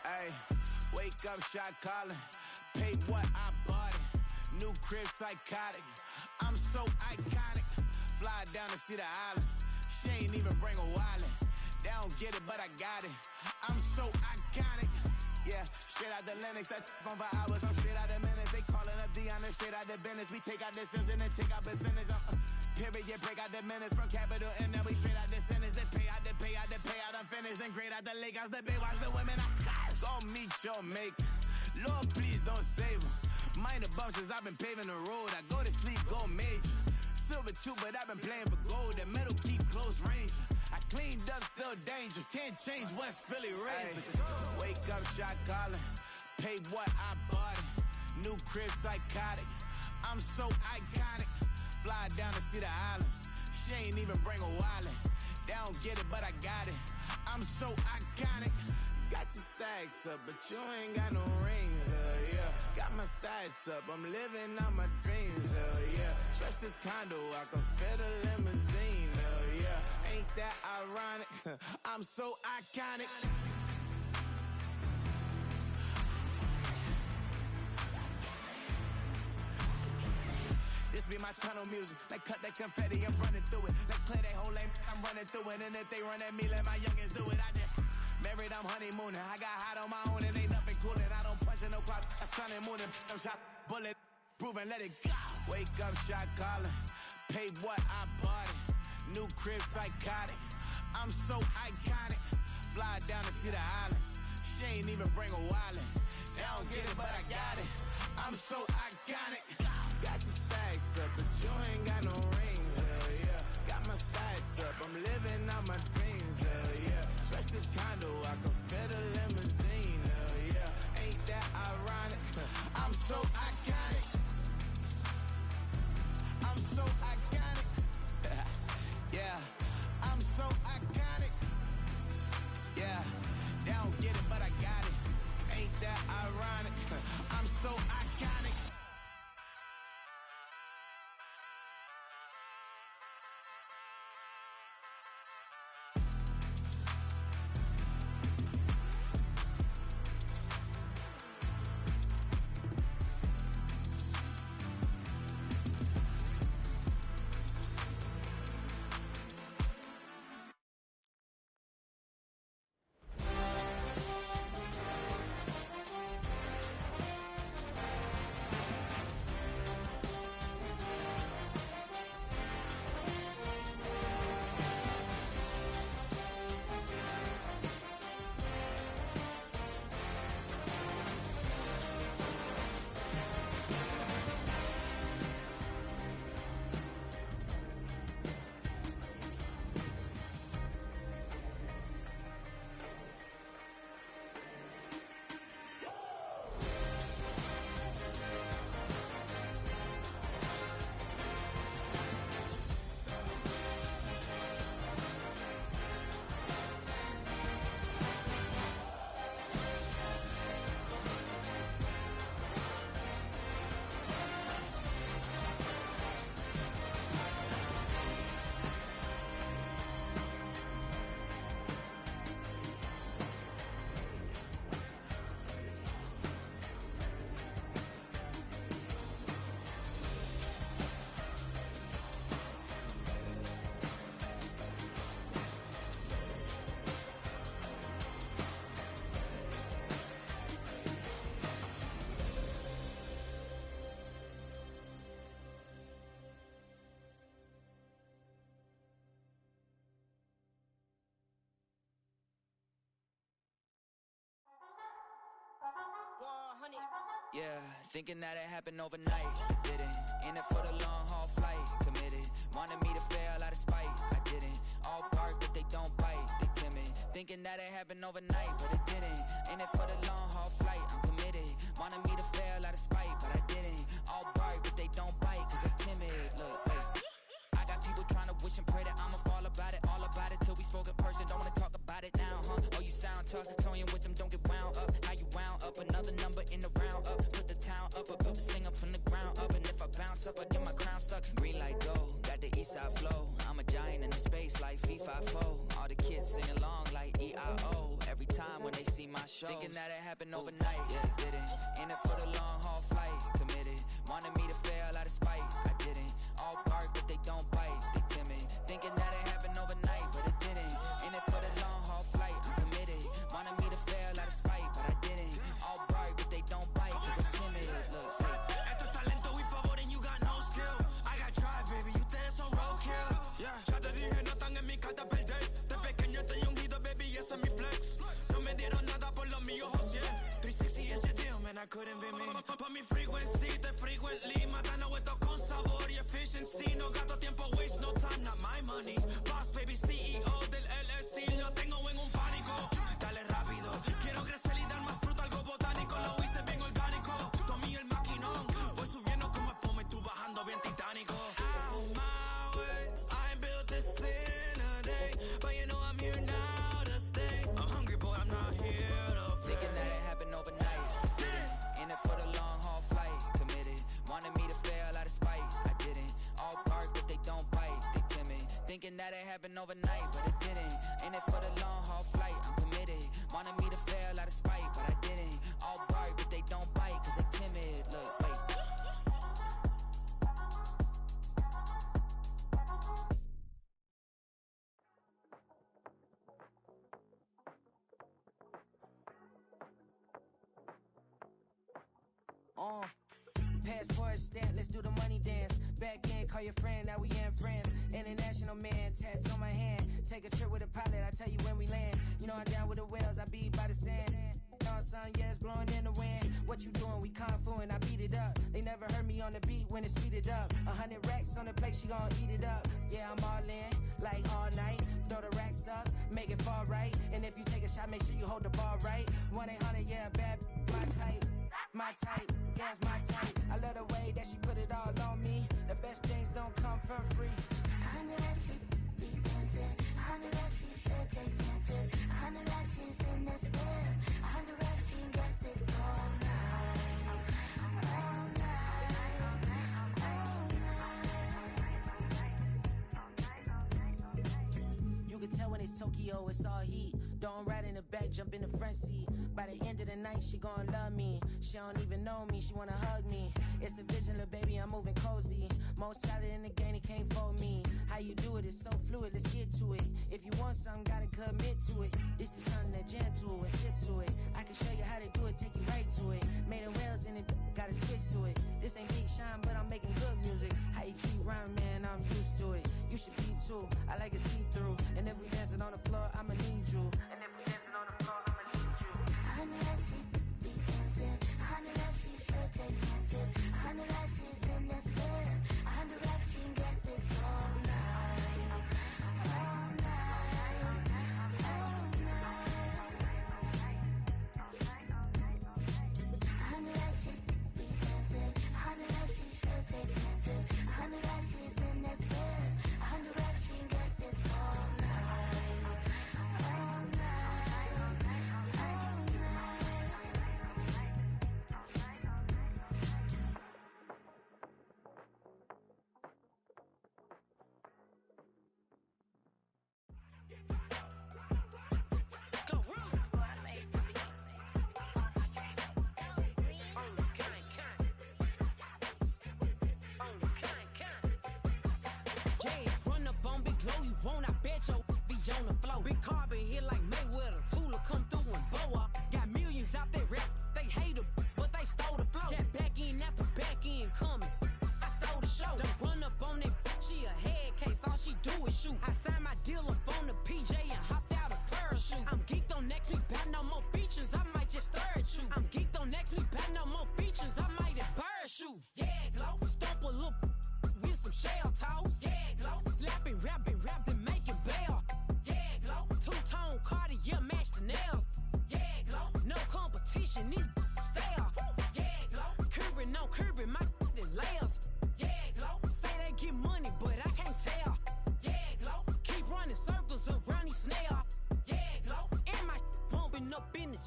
S15: Ay, wake up, shot calling. Pay what I bought it. New crib, psychotic. I'm so iconic. Fly down to see the islands. She ain't even bring a wallet. They don't get it, but I got it. I'm so iconic. Yeah, straight out the Lennox, that on for hours. I'm straight out the minutes. They calling up Deanna, straight out the business. We take out the Sims and then take out percentage. Period, break out the minutes from capital and then we straight out the sentence. They pay out, I'm finished. Then grade out the lake house, the bay, watch the women. I go meet your maker. Lord, please don't save them. Minor bumps as I've been paving the road. I go to sleep, go major. Silver too, but I've been playing for gold. The metal keep close range. I cleaned up, still dangerous. Can't change West Philly raised. Wake up, shot calling. Pay what I bought it. New crib, psychotic. I'm so iconic. Fly down to see the islands. She ain't even bring a wallet. They don't get it, but I got it. I'm so iconic. Got your stacks up, but you ain't got no rings, yeah. Got my stats up, I'm living out my dreams, yeah. Stretch this condo, I can fit a limousine, yeah. Ain't that ironic? I'm so iconic. This be my tunnel music. Like cut that confetti, I'm running through it. Like play that whole lane, I'm running through it. And if they run at me, let my youngins do it. I just married, I'm honeymooning. I got hot on my own and ain't nothing coolin'. I don't punch in no clock, I sun and moonin'. I'm shot, bullet, proven, let it go. Wake up, shot calling. Pay what I bought it. New crib, psychotic. I'm so iconic. Fly down to see the islands. She ain't even bring a wallet. They don't get it, but I got it. I'm so iconic. Got your stacks up, but you ain't got no rings, yeah. Got my stats up, I'm living out my dreams, yeah. Stretch this condo, I can fit a limousine, yeah. Ain't that ironic? I'm so iconic. I'm so iconic. Yeah, I'm so iconic. Yeah, they don't get it, but I got it. Ain't that ironic? I'm so iconic.
S16: Yeah, thinking that it happened overnight. It didn't. In it for the long haul flight. Committed. Wanted me to fail out of spite. I didn't. All bark, but they don't bite. They timid. Thinking that it happened overnight, but it didn't. In it for the long haul flight. I'm committed. Wanted me to fail out of spite, but I didn't. All bark, but they don't bite, cause they timid. Look, wait. I got people trying to wish and pray that I'ma fall about it. All about it till we spoke in person. Don't wanna talk about it now, huh? Oh, you sound tough. Toying with them, don't get wound up. How you wound up? Another number in the round up. Put the town up. I built this thing up from the ground up. And if I bounce up, I get my crown stuck. Green light go. Got the east side flow. I'm a giant in the space like FIFA4. All the kids sing along like EIO. Every time when they see my show. Thinking that it happened overnight. Yeah, didn't. In it for the long haul flight. Committed. Wanted me to fail out of spite. I didn't. All bark, but they don't bite. They timid. Thinking that it happened overnight, but it didn't. In it for the long haul flight. I'm committed. Wanted me to fail out of spite, but I didn't. All bark, but they don't bite, cause I'm timid. Look,
S11: Esto es talento y favor and you got no skill. I got drive, baby, ustedes son roadkill. Yeah, ya te dije, no están en mi carta perder. De pequeño estoy ungido, baby, ese es mi flex. No me dieron nada por los míos, José. 360 is your deal, man, I couldn't be me. Pa' mi frequency, te frequently. Matando esto con sabor y efficiency. No gasto tiempo, waste no time, not my money. Boss, baby, CEO del LLC. Lo tengo en un pánico. Dale rápido, quiero crecer y dar más fruto, algo botánico. Lo hice bien orgánico. Tomé el maquinón. Voy subiendo como espuma y tú bajando bien titánico. Out my way, I ain't built this in a day. But you know I'm here now to stay. I'm hungry, boy, I'm not here to play.
S16: Thinking that it happened overnight. Didn't. In it for the long haul flight. Committed. Wanted me to fail out of spite. I didn't. All bark, but they don't bite. They timid. Thinking that it happened overnight, but it didn't. In it for the long haul flight. I'm committed. Wanted me to fail out of spite, but I didn't. All bark, but they don't bite, cause they timid. Look, wait.
S17: Passport stamp, let's do the money dance. Back in, call your friend, now we in France. International man, tats on my hand. Take a trip with a pilot, I tell you when we land. You know I'm down with the whales, I be by the sand. On sun, yeah, it's blowing in the wind. What you doing? We kung fu and I beat it up. They never heard me on the beat when it speeded up. 100 racks on the plate, she gon' eat it up. Yeah, I'm all in, like all night. Throw the racks up, make it fall right. And if you take a shot, make sure you hold the ball right. 1-800, yeah, bad, my type. My type, yeah, it's my type. I love the way that she put it all on me. The best things don't come for free.
S13: 100 racks, she be dancing. 100 racks, she should take chances. 100 racks, she's in this whip. 100 racks, she can get this all night. All night. All night.
S17: You can tell when it's Tokyo, it's all heat. Don't ride in the back, jump in the front seat. By the end of the night, she gon' love me. She don't even know me, she wanna hug me. It's a vision, little baby, I'm moving cozy. Most solid in the game, he can't fold me. How you do it, it's so fluid, let's get to it. If you want something, gotta commit to it. This is something that gentle and sip to it. I can show you how to do it, take you right to it. Made in Wales and it got a twist to it. This ain't Big Sean, but I'm making good music. How you keep rhyming, man, I'm used to it. You should be too, I like it see-through. And if we dancing on the floor, I'ma need you. And if we dancing on the floor, I'ma need you.
S13: 100 racks, she be dancing. 100 racks, she should take chances. 100 racks, she's in this whip. 100 racks, she can get this all night. All night. All night. 100 racks, she be dancing. 100 racks, she should take chances. 100 racks, she's in this whip. 100 racks, she can get this all night. All night. All
S18: Yeah, run up on Big Glow, you won't, I bet you be on the floor. Big Carbon hit like Mayweather, Tula come through and blow up. Got millions out there rap, they hate her, but they stole the flow. Got back in after back in coming, I stole the show. Don't run up on that, she a head case, all she do is shoot. I signed my deal up on the PJ and hopped out a parachute. I'm geeked on next week, bout no more features, I might just stare at you. I'm geeked on next week.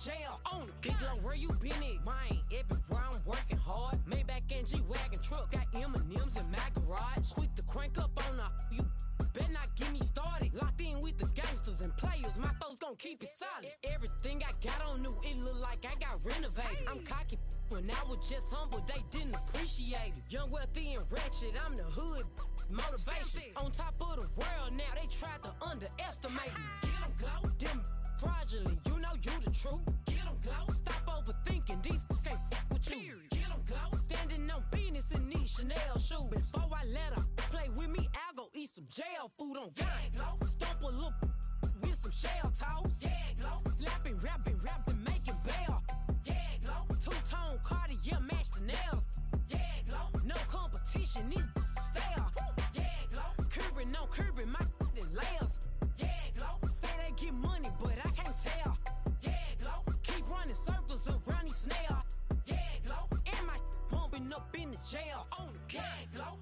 S18: jail on the big low. Where you been at? Mine, everywhere I'm working hard. Maybach and G-Wagon truck, got M&M's in my garage. Quick to crank up on her, you better not get me started. Locked in with the gangsters and players, my folks gon' keep it solid. Everything I got on new, it look like I got renovated. I'm cocky when I was just humble, they didn't appreciate it. Young, wealthy, and ratchet, I'm the hood motivation. On top of the world now, they tried to underestimate me. Get 'em glow, them fraudulent, you know you the truth. Get 'em glow, stop overthinking, these can't with you. Get 'em glow, standing on business in these Chanel shoes. Before I let her play with me, I'll go eat some jail food on gang glow. Stomp a little with some shell toes. Yeah, glow. Slapping, rapping, making bail. Yeah, glow. Two-tone Cartier match the nails. Yeah, glow. No competition, these stale. Yeah, glow. Curbing, no curbing, my layers. Yeah, glow. Say they get money, but I can't tell. Yeah, glow. Keep running circles around these snails. Yeah, glow. And my bumping up in the jail on the gang glow.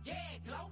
S18: Yeah, glow.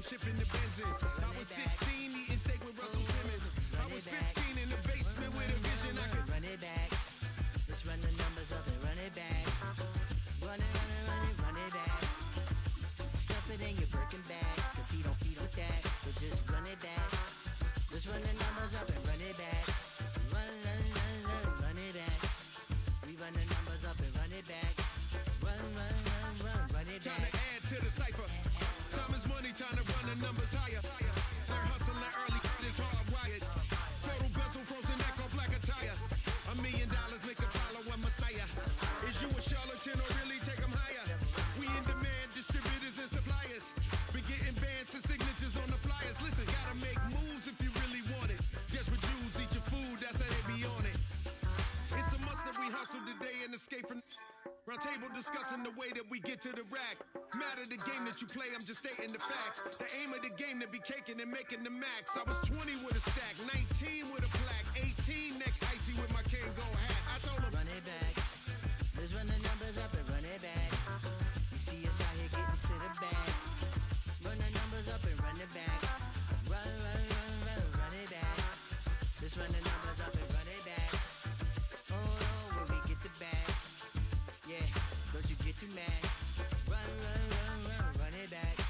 S10: shipping the benzine. I was 16 eating steak with Russell Simmons. I was 15 in the basement with a vision. I could
S11: run it back. Let's run the numbers up and run it back. Run it back. Stuff it in your Birkin bag, cause he don't feed with that. So just run it back. Let's run the numbers up and run it back. Run it back. We run the numbers up and run it back. Run it back.
S10: Trying to add to the cipher. Time is money, trying to run the numbers higher. Learn hustling early, it's hardwired. Photo bezel, frozen neck off like a tire. $1 million make a follow a messiah. Is you a charlatan or really take them higher? We in demand, distributors and suppliers. Been getting bands and signatures on the flyers. Listen, gotta make moves if you really want it. Desperate Jews eat your food, that's how they be on it. It's a must that we hustle today and escape from round table discussing the way that we get to the rack. Matter the game that you play, I'm just stating the facts. The aim of the game to be caking and making the max. I was 20 with a stack, 19 with a plaque, 18 neck icy with my Kango hat. I told him,
S11: run it back. Let's run the numbers up and run it back. You see us out here getting to the bag. Run the numbers up and run it back. Run it back. Let's run the numbers up and run it back. Oh, when we get the bag. Yeah, don't you get too mad. Run it back.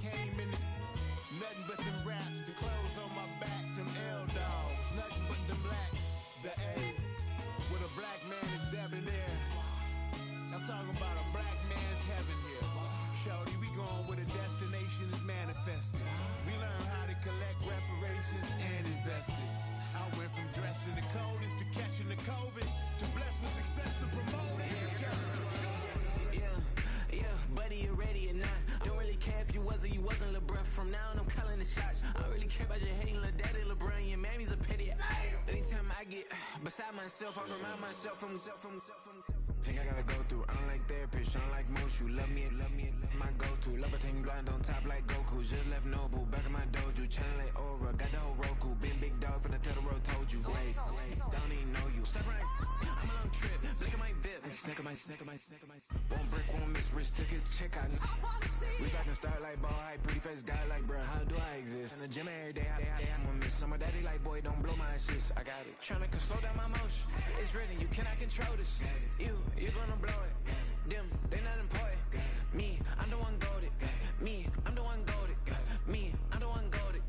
S10: came in, nothing but them raps, the clothes on my back, them L-dogs, nothing but them blacks, the A, with a black man is debonair. I'm talking about a black man's heaven here. Shorty, we going where the destination is manifested. We learn how to collect reparations and invest it. I went from dressing the coldest to catching the COVID, to blessed with success and promoting to just
S18: Yeah, buddy, you ready or not? Don't really care if you was or you wasn't LeBron. From now on, I'm calling the shots. I don't really care about your hating little daddy LeBron. Your mammy's a pity. Anytime I get beside myself, I remind myself from think I gotta go through. I don't like therapists, I don't like most. You love me, my go-to. Love a thing blind on top like Goku.
S14: Goku, just left Nobu, back in my dojo, channel like Aura, got the whole Roku, been big dog from the Tether Road, told you, wait, don't even know you, step right, I'm a long trip, blick at my VIP, snack of my, won't break, won't miss, rich took his check, I know, we talking start like ball hype, pretty face guy like, bruh, how do I exist, in the gym every day, I'm gonna miss, my daddy like, boy, don't blow my shit, I got it, tryna slow down my motion, it's written, you cannot control this, you gonna blow it, them, they not important, me, I'm the one goaded, me, I'm the one goaded, me, I'm the one goaded,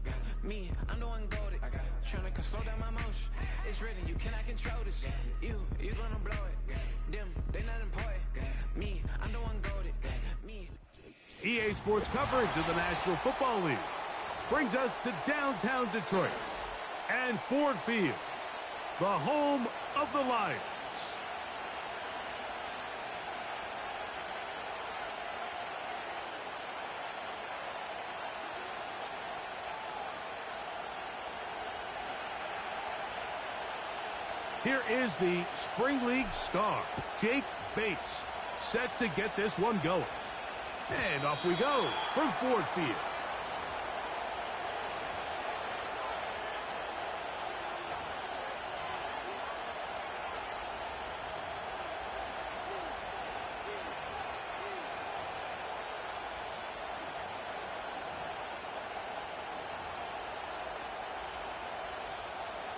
S14: me, I'm the one goaded, tryna slow down my motion, it's written, you cannot control this, you gonna blow it, them, they not important, me, I'm the one goaded, me.
S19: EA Sports coverage of the National Football League brings us to downtown Detroit and Ford Field, the home of the Lions. Here is the Spring League star, Jake Bates, set to get this one going. And off we go from Ford Field.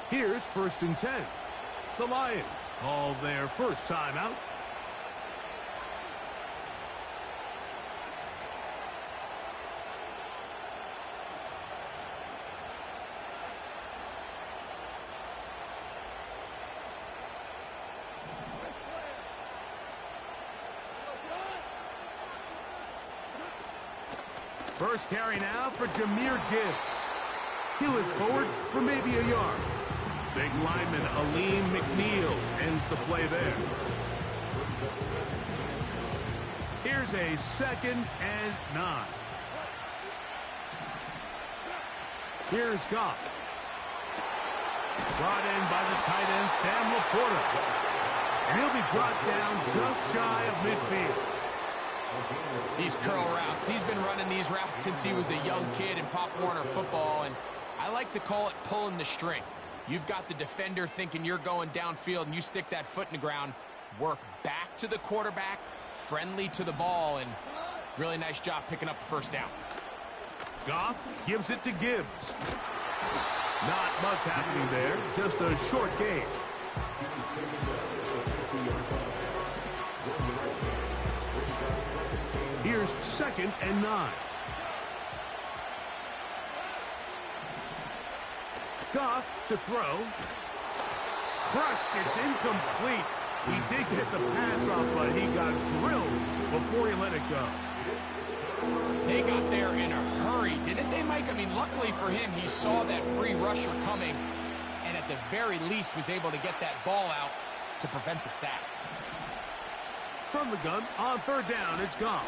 S19: Here's 1st and 10. The Lions call their first timeout. First carry now for Jahmyr Gibbs. He looks forward for maybe a yard. Big lineman Aleem McNeil ends the play there. Here's a 2nd and 9. Here's Goff. Brought in by the tight end Sam Laporta. And he'll be brought down just shy of midfield.
S20: These curl routes. He's been running these routes since he was a young kid in Pop Warner football, and I like to call it pulling the string. You've got the defender thinking you're going downfield, and you stick that foot in the ground, work back to the quarterback, friendly to the ball, and really nice job picking up the first down.
S19: Goff gives it to Gibbs. Not much happening there, just a short gain. Here's 2nd and 9. Goff to throw. Crushed. It's incomplete. He did get the pass off, but he got drilled before he let it go.
S20: They got there in a hurry, didn't they, Mike? I mean, luckily for him, he saw that free rusher coming, and at the very least was able to get that ball out to prevent the sack.
S19: From the gun, on 3rd down, it's Goff.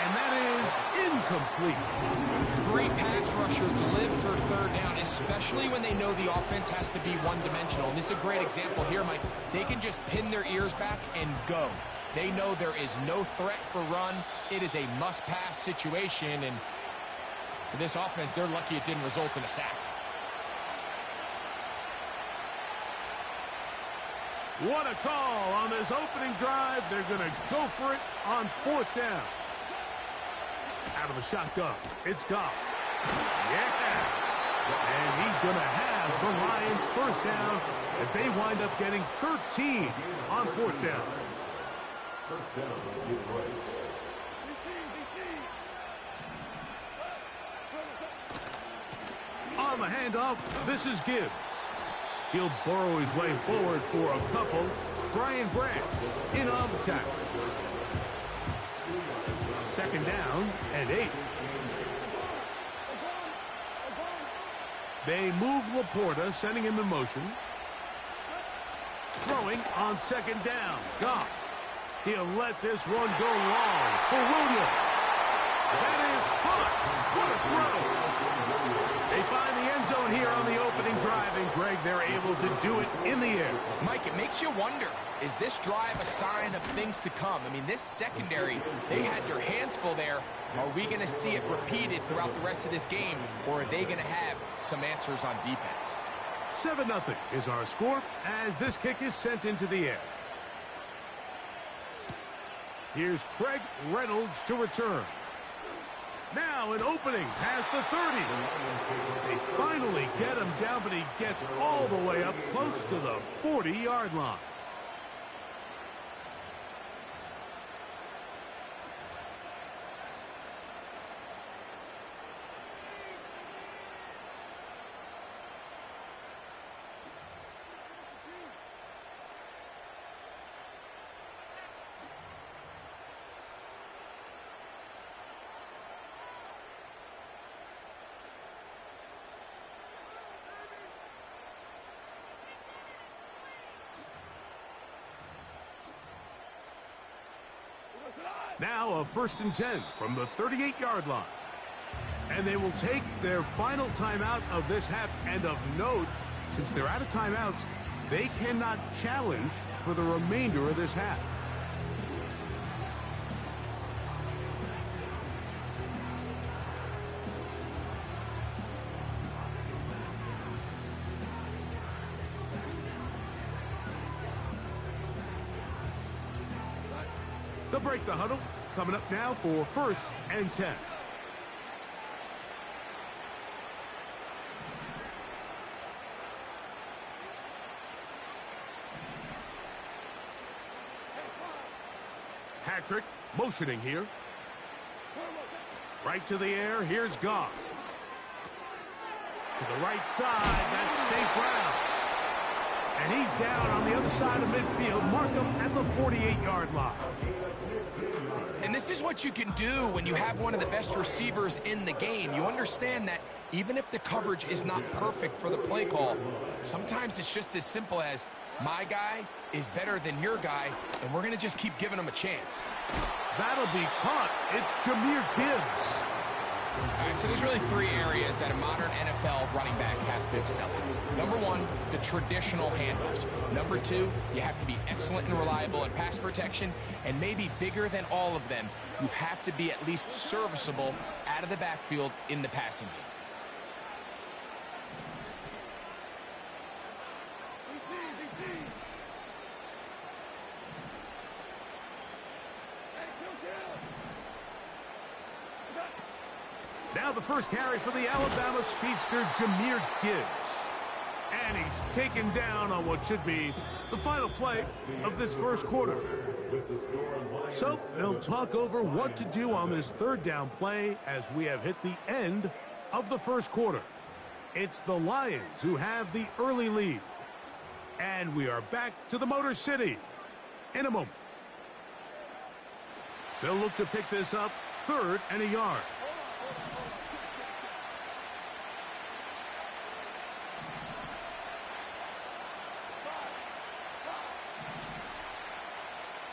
S19: And that is incomplete.
S20: Great pass rushers live for 3rd down, especially when they know the offense has to be one-dimensional. And this is a great example here, Mike. They can just pin their ears back and go. They know there is no threat for run. It is a must-pass situation, and for this offense, they're lucky it didn't result in a sack.
S19: What a call on this opening drive. They're going to go for it on 4th down. Out of the shotgun, it's Goff. Yeah! And he's going to have the Lions first down as they wind up getting 13 on 4th down.
S7: First down, Detroit.
S19: On the handoff, this is Gibbs. He'll burrow his way forward for a couple. Brian Branch in on the tackle. 2nd down and 8. They move Laporta, sending him in motion. Throwing on 2nd down. Goff. He'll let this one go long for Williams. That is caught. What What a throw! They find the end zone here on the opening drive, and Greg, they're able to do it in the air.
S20: Mike, it makes you wonder, is this drive a sign of things to come? I mean, this secondary, they had their hands full there. Are we going to see it repeated throughout the rest of this game, or are they going to have some answers on defense?
S19: 7-0 is our score as this kick is sent into the air. Here's Craig Reynolds to return. Now an opening past the 30. They finally get him down, but he gets all the way up close to the 40-yard line. Now a 1st and 10 from the 38-yard line. And they will take their final timeout of this half. And of note, since they're out of timeouts, they cannot challenge for the remainder of this half. They'll break the huddle. Coming up now for 1st and 10. Patrick motioning here. Right to the air. Here's Goff. To the right side. That's St. Brown. And he's down on the other side of midfield. Mark him at the 48-yard line.
S20: And this is what you can do when you have one of the best receivers in the game. You understand that even if the coverage is not perfect for the play call, sometimes it's just as simple as my guy is better than your guy, and we're going to just keep giving him a chance.
S19: That'll be caught. It's Jahmyr Gibbs.
S20: All right, so there's really 3 areas that a modern NFL running back has to excel in. Number 1, the traditional handoffs. Number 2, you have to be excellent and reliable in pass protection. And maybe bigger than all of them, you have to be at least serviceable out of the backfield in the passing game.
S19: Now the first carry for the Alabama speedster, Jahmyr Gibbs. And he's taken down on what should be the final play of this first quarter. So they'll talk over what to do on this 3rd down play as we have hit the end of the first quarter. It's the Lions who have the early lead. And we are back to the Motor City in a moment. They'll look to pick this up 3rd and a yard.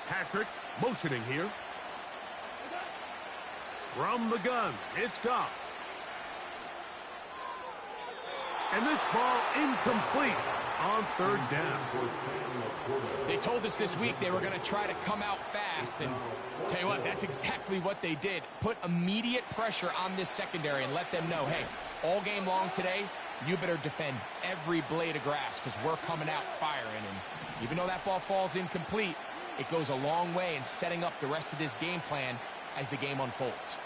S19: Patrick motioning here. From the gun, it's Goff. And this ball incomplete on 3rd down.
S20: They told us this week they were going to try to come out fast, and tell you what, that's exactly what they did. Put immediate pressure on this secondary and let them know, hey, all game long today, you better defend every blade of grass because we're coming out firing. And even though that ball falls incomplete, it goes a long way in setting up the rest of this game plan as the game unfolds.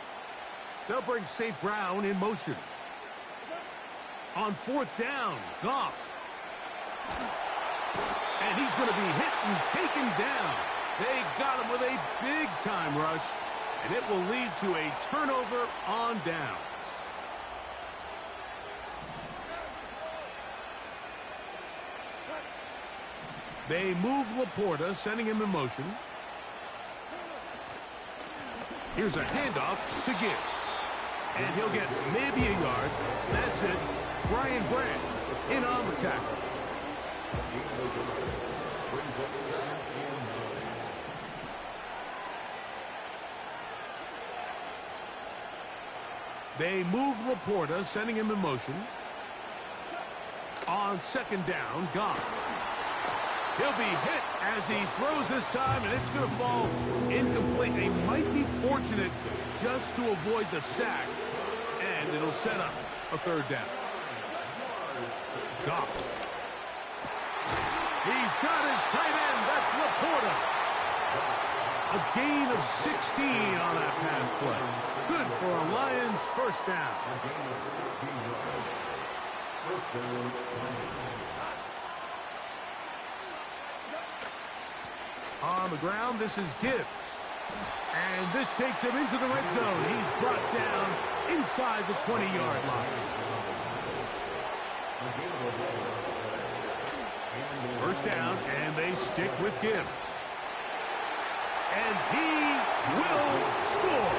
S19: They'll bring St. Brown in motion. On 4th down, Goff. And he's going to be hit and taken down. They got him with a big-time rush, and it will lead to a turnover on downs. They move Laporta, sending him in motion. Here's a handoff to Gibbs. And he'll get maybe a yard. That's it. Brian Branch in on the tackle. They move Laporta, sending him in motion. On second down, Goff. He'll be hit as he throws this time, and it's going to fall incomplete. They might be fortunate just to avoid the sack, and it'll set up a third down. Goff. He's got his tight end. That's Laporta. A gain of 16 on that pass play. Good for a Lions first down. On the ground, this is Gibbs. And this takes him into the red zone. He's brought down inside the 20-yard line. First down, and they stick with Gibbs. And he will score.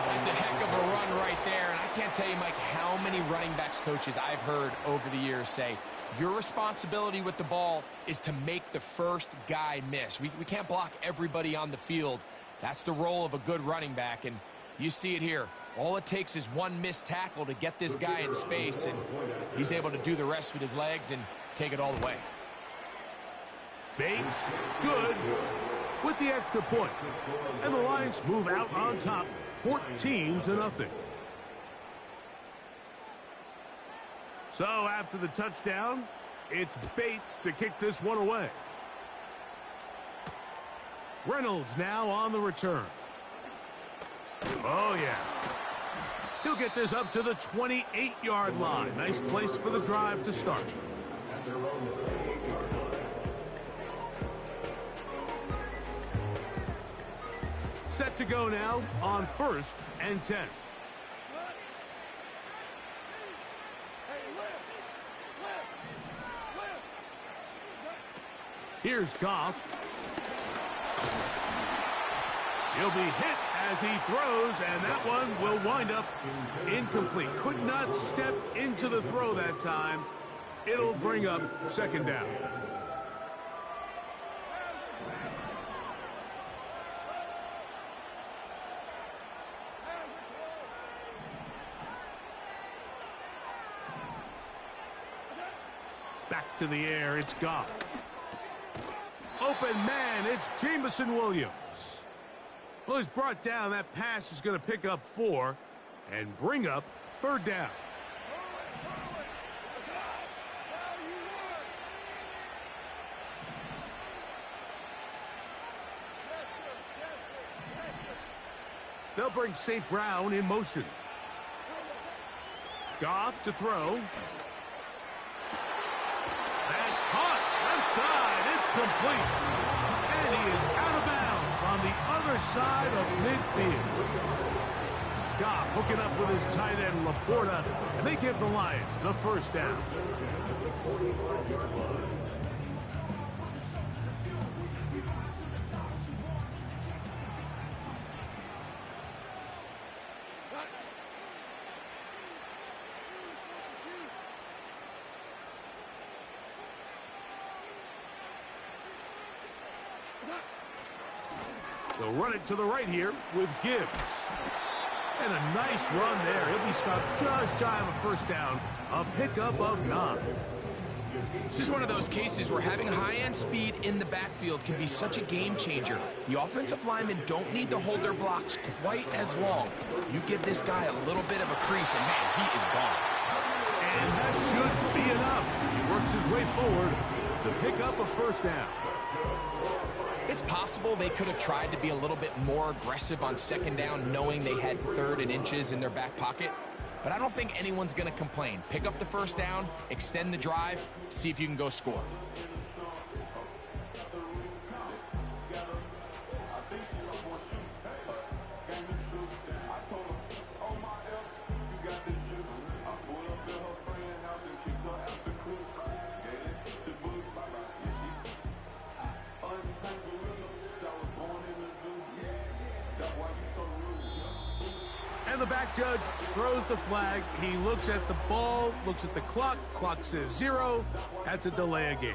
S20: That's a heck of a run right there. And I can't tell you, Mike, how many running backs coaches I've heard over the years say, your responsibility with the ball is to make the first guy miss. We can't block everybody on the field. That's the role of a good running back, and you see it here. All it takes is one missed tackle to get this guy in space, and he's able to do the rest with his legs and take it all the way.
S19: Bates, good, with the extra point. And the Lions move out on top, 14-0. So after the touchdown, it's Bates to kick this one away. Reynolds now on the return. Oh, yeah. He'll get this up to the 28-yard line. Nice place for the drive to start. Set to go now on 1st and 10. Here's Goff. He'll be hit as he throws, and that one will wind up incomplete. Could not step into the throw that time. It'll bring up second down. Back to the air, it's Goff. Open man, it's Jameson Williams. Well, he's brought down. That pass is going to pick up 4 and bring up third down. They'll bring St. Brown in motion. Goff to throw. That's caught. Left side. It's complete. And he is out of bounds on the other side of midfield. Goff hooking up with his tight end, Laporta, and they give the Lions a first down. They'll run it to the right here with Gibbs. And a nice run there. He'll be stopped just shy of a first down. A pickup of 9.
S20: This is one of those cases where having high-end speed in the backfield can be such a game changer. The offensive linemen don't need to hold their blocks quite as long. You give this guy a little bit of a crease, and man, he is gone.
S19: And that should be enough. He works his way forward to pick up a first down.
S20: It's possible they could have tried to be a little bit more aggressive on second down, knowing they had 3rd and inches in their back pocket. But I don't think anyone's going to complain. Pick up the first down, extend the drive, see if you can go score.
S19: And the back judge throws the flag. He looks at the ball, looks at the clock. Clock says 0. That's a delay of game.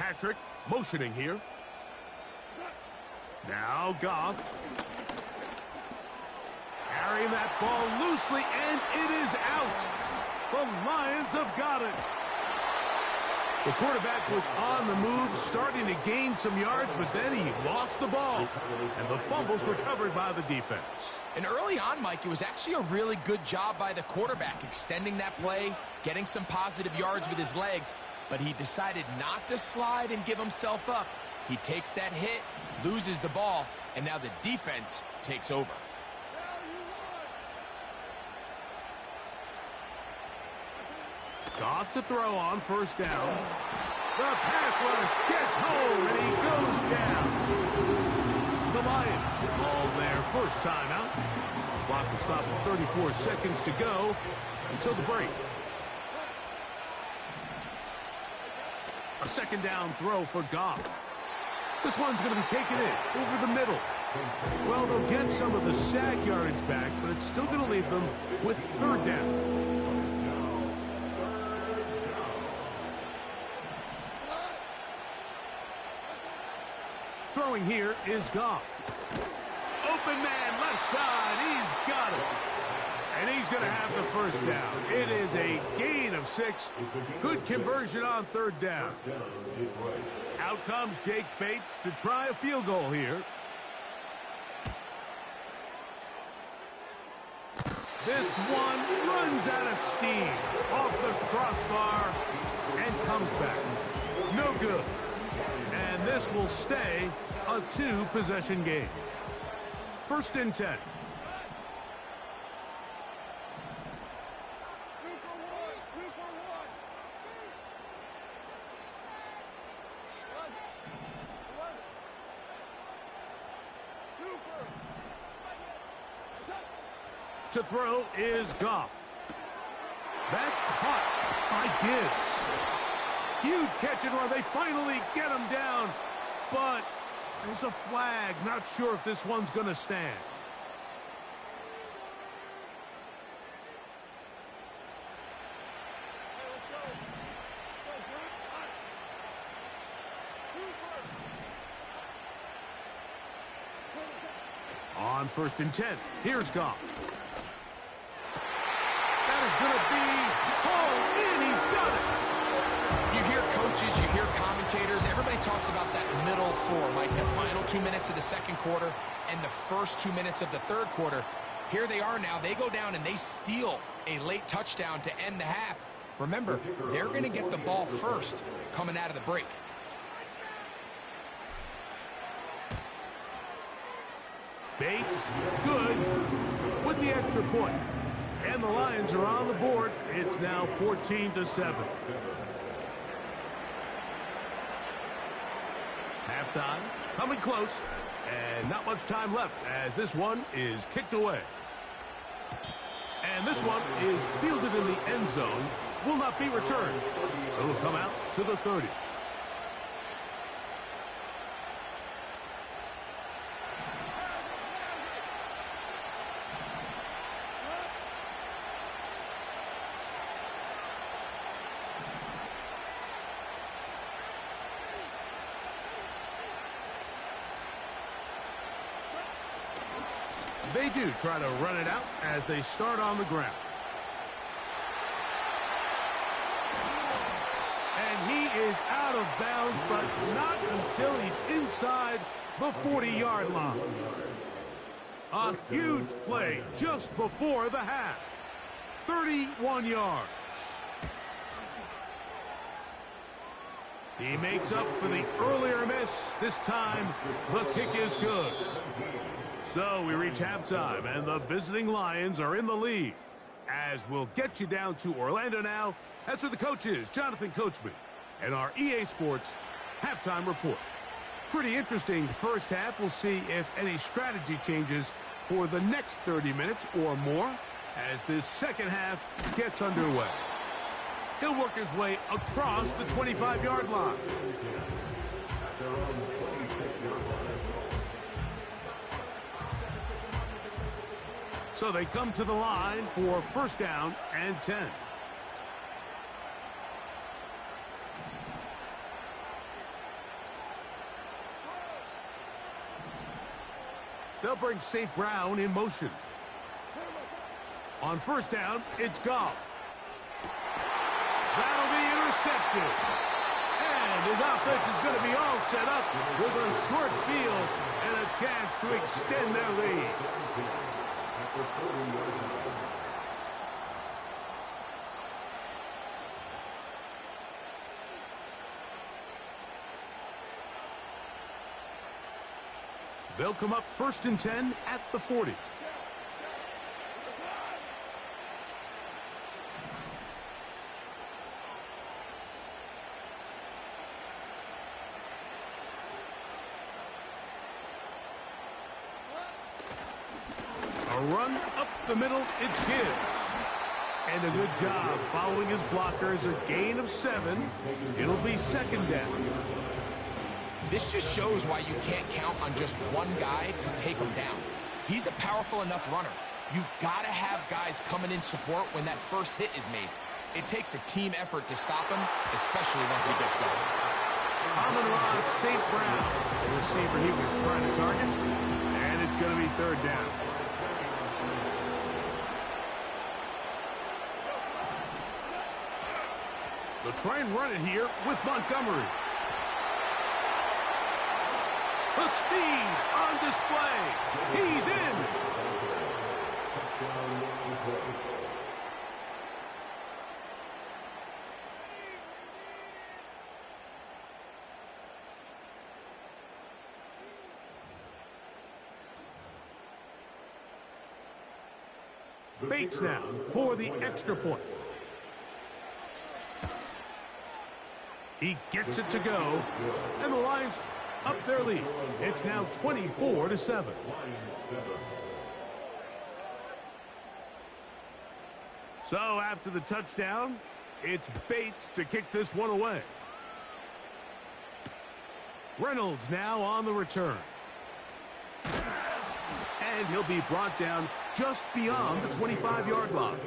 S19: Patrick motioning here. Now Goff. Carrying that ball loosely, and it is out. The Lions have got it. The quarterback was on the move, starting to gain some yards, but then he lost the ball. And the fumble's recovered by the defense.
S20: And early on, Mike, it was actually a really good job by the quarterback, extending that play, getting some positive yards with his legs, but he decided not to slide and give himself up. He takes that hit, loses the ball, and now the defense takes over.
S19: Goff to throw on first down. The pass rush gets home, and he goes down. The Lions all their first timeout. Clock will stop at 34 seconds to go until the break. A second down throw for Goff. This one's going to be taken in over the middle. Well, they'll get some of the sack yardage back, but it's still going to leave them with third down. Throwing here is Goff. Open man, left side. He's got it. And he's going to have the first down. It is a gain of 6. Good conversion on third down. Out comes Jake Bates to try a field goal here. This one runs out of steam off the crossbar and comes back. No good. And this will stay a 2-possession game. First and 10. To throw is Goff. That's caught by Gibbs. Huge catch and run. They finally get him down. But there's a flag. Not sure if this one's going to stand. On first and 10, here's Goff. That is going to be hauled in. He's done it.
S20: You hear coaches, you hear commentators, everybody talks about that middle four, like the final 2 minutes of the second quarter and the first 2 minutes of the third quarter. Here they are now. They go down and they steal a late touchdown to end the half. Remember, they're going to get the ball first coming out of the break.
S19: Bates, good, with the extra point. And the Lions are on the board. It's now 14-7. Halftime, coming close, and not much time left as this one is kicked away. And this one is fielded in the end zone, will not be returned. So it'll come out to the 30. They do try to run it out as they start on the ground. And he is out of bounds, but not until he's inside the 40-yard line. A huge play just before the half. 31 yards. He makes up for the earlier miss. This time, the kick is good. So we reach halftime, and the visiting Lions are in the lead. As we'll get you down to Orlando now, that's where the coach is, Jonathan Coachman, and our EA Sports halftime report. Pretty interesting first half. We'll see if any strategy changes for the next 30 minutes or more as this second half gets underway. He'll work his way across the 25-yard line. So they come to the line for first down and 10. They'll bring St. Brown in motion. On first down, it's Goff. That'll be intercepted. And his offense is going to be all set up with a short field and a chance to extend their lead. They'll come up 1st and 10 at the 40. A run up the middle, it's Gibbs. And a good job following his blockers, a gain of 7. It'll be 2nd down.
S20: This just shows why you can't count on just one guy to take him down. He's a powerful enough runner. You've got to have guys coming in support when that first hit is made. It takes a team effort to stop him, especially once he gets going.
S19: Amon-Ra St. Brown, the receiver he was trying to target, and it's going to be 3rd down. They'll try and run it here with Montgomery. The speed on display. He's in. Bates now for the extra point. He gets it to go, and the Lions up their lead. It's now 24-7. So after the touchdown, it's Bates to kick this one away. Reynolds now on the return. And he'll be brought down just beyond the 25-yard line.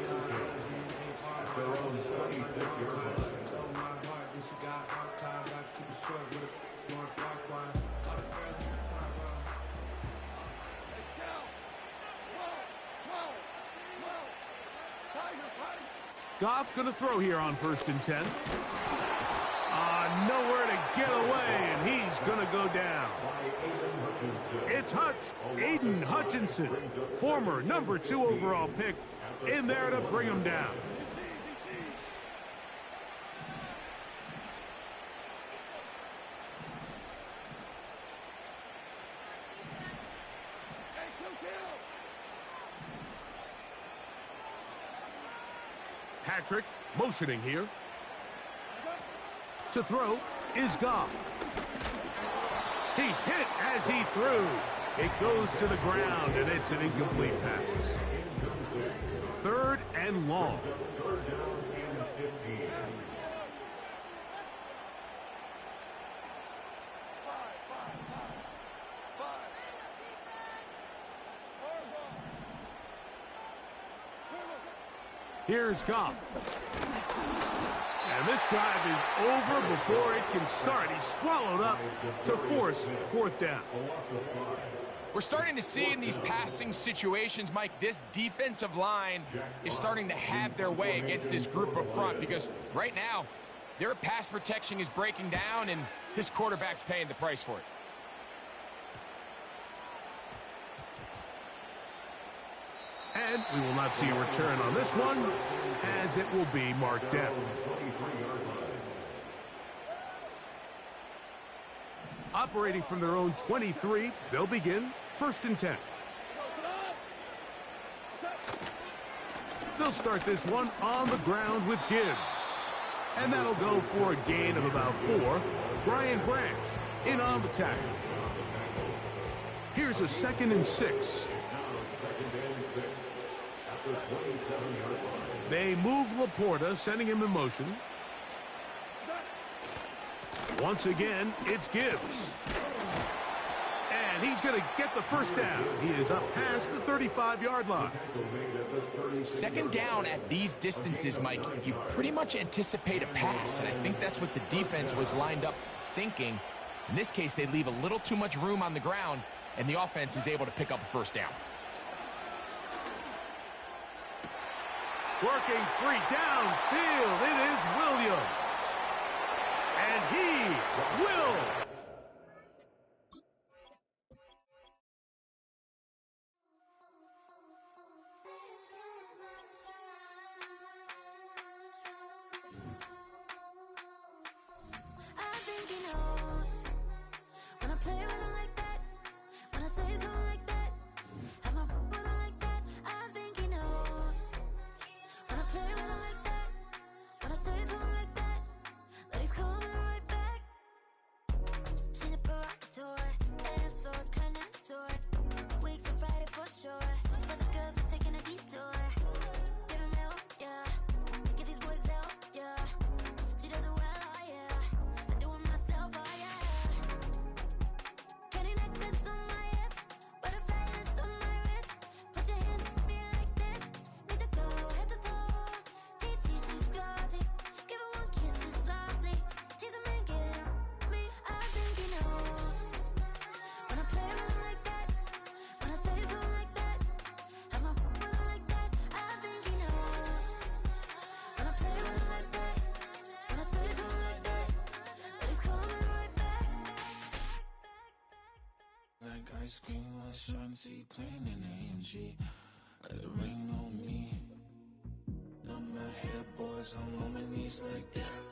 S19: Goff going to throw here on 1st and 10. Nowhere to get away, and he's going to go down. It's Aiden Hutchinson, former number 2 overall pick, in there to bring him down. Patrick motioning here. To throw is Goff. He's hit as he threw. It goes to the ground, and it's an incomplete pass. 3rd and long. Here's Goff. And this drive is over before it can start. He's swallowed up to force 4th down.
S20: We're starting to see in these passing situations, Mike, this defensive line is starting to have their way against this group up front, because right now their pass protection is breaking down and this quarterback's paying the price for it.
S19: And we will not see a return on this one, as it will be marked down. Operating from their own 23, they'll begin 1st and 10. They'll start this one on the ground with Gibbs. And that'll go for a gain of about 4. Brian Branch in on the tackle. Here's a 2nd and 6. They move Laporta, sending him in motion. Once again, it's Gibbs. And he's going to get the 1st down. He is up past the 35-yard line.
S20: 2nd down at these distances, Mike, you pretty much anticipate a pass, and I think that's what the defense was lined up thinking. In this case, they leave a little too much room on the ground, and the offense is able to pick up a first down.
S19: Working free downfield, it is Williams. And he will.
S13: I think he knows when I play with him like that, when I say it to him like that, have my with him like that. I think he knows when I play with him like that, when I say it to him like that, that he's coming right back. She's a provocateur, dance floor connoisseur, weeks on Friday for sure. Tell the girls we're taking a detour, give him help, yeah, get these boys out, yeah. She does it well, oh yeah. I do it myself, oh yeah. Candy necklace on my hips, butterflies on my wrist. Put your hands on me like this. Need to go head to toe. TT, she's glossy. Give her one kiss just softly. Tease him and get him me. I think he knows when I play with him like that, when I say it to him like that, have my with him like that. I think he knows when I play with him like that, when I say it to him like that, that he's coming right back.
S14: Like ice cream on Shanty, playing in AMG. Let it rain on me. On my head, boys, I'm on my knees like that.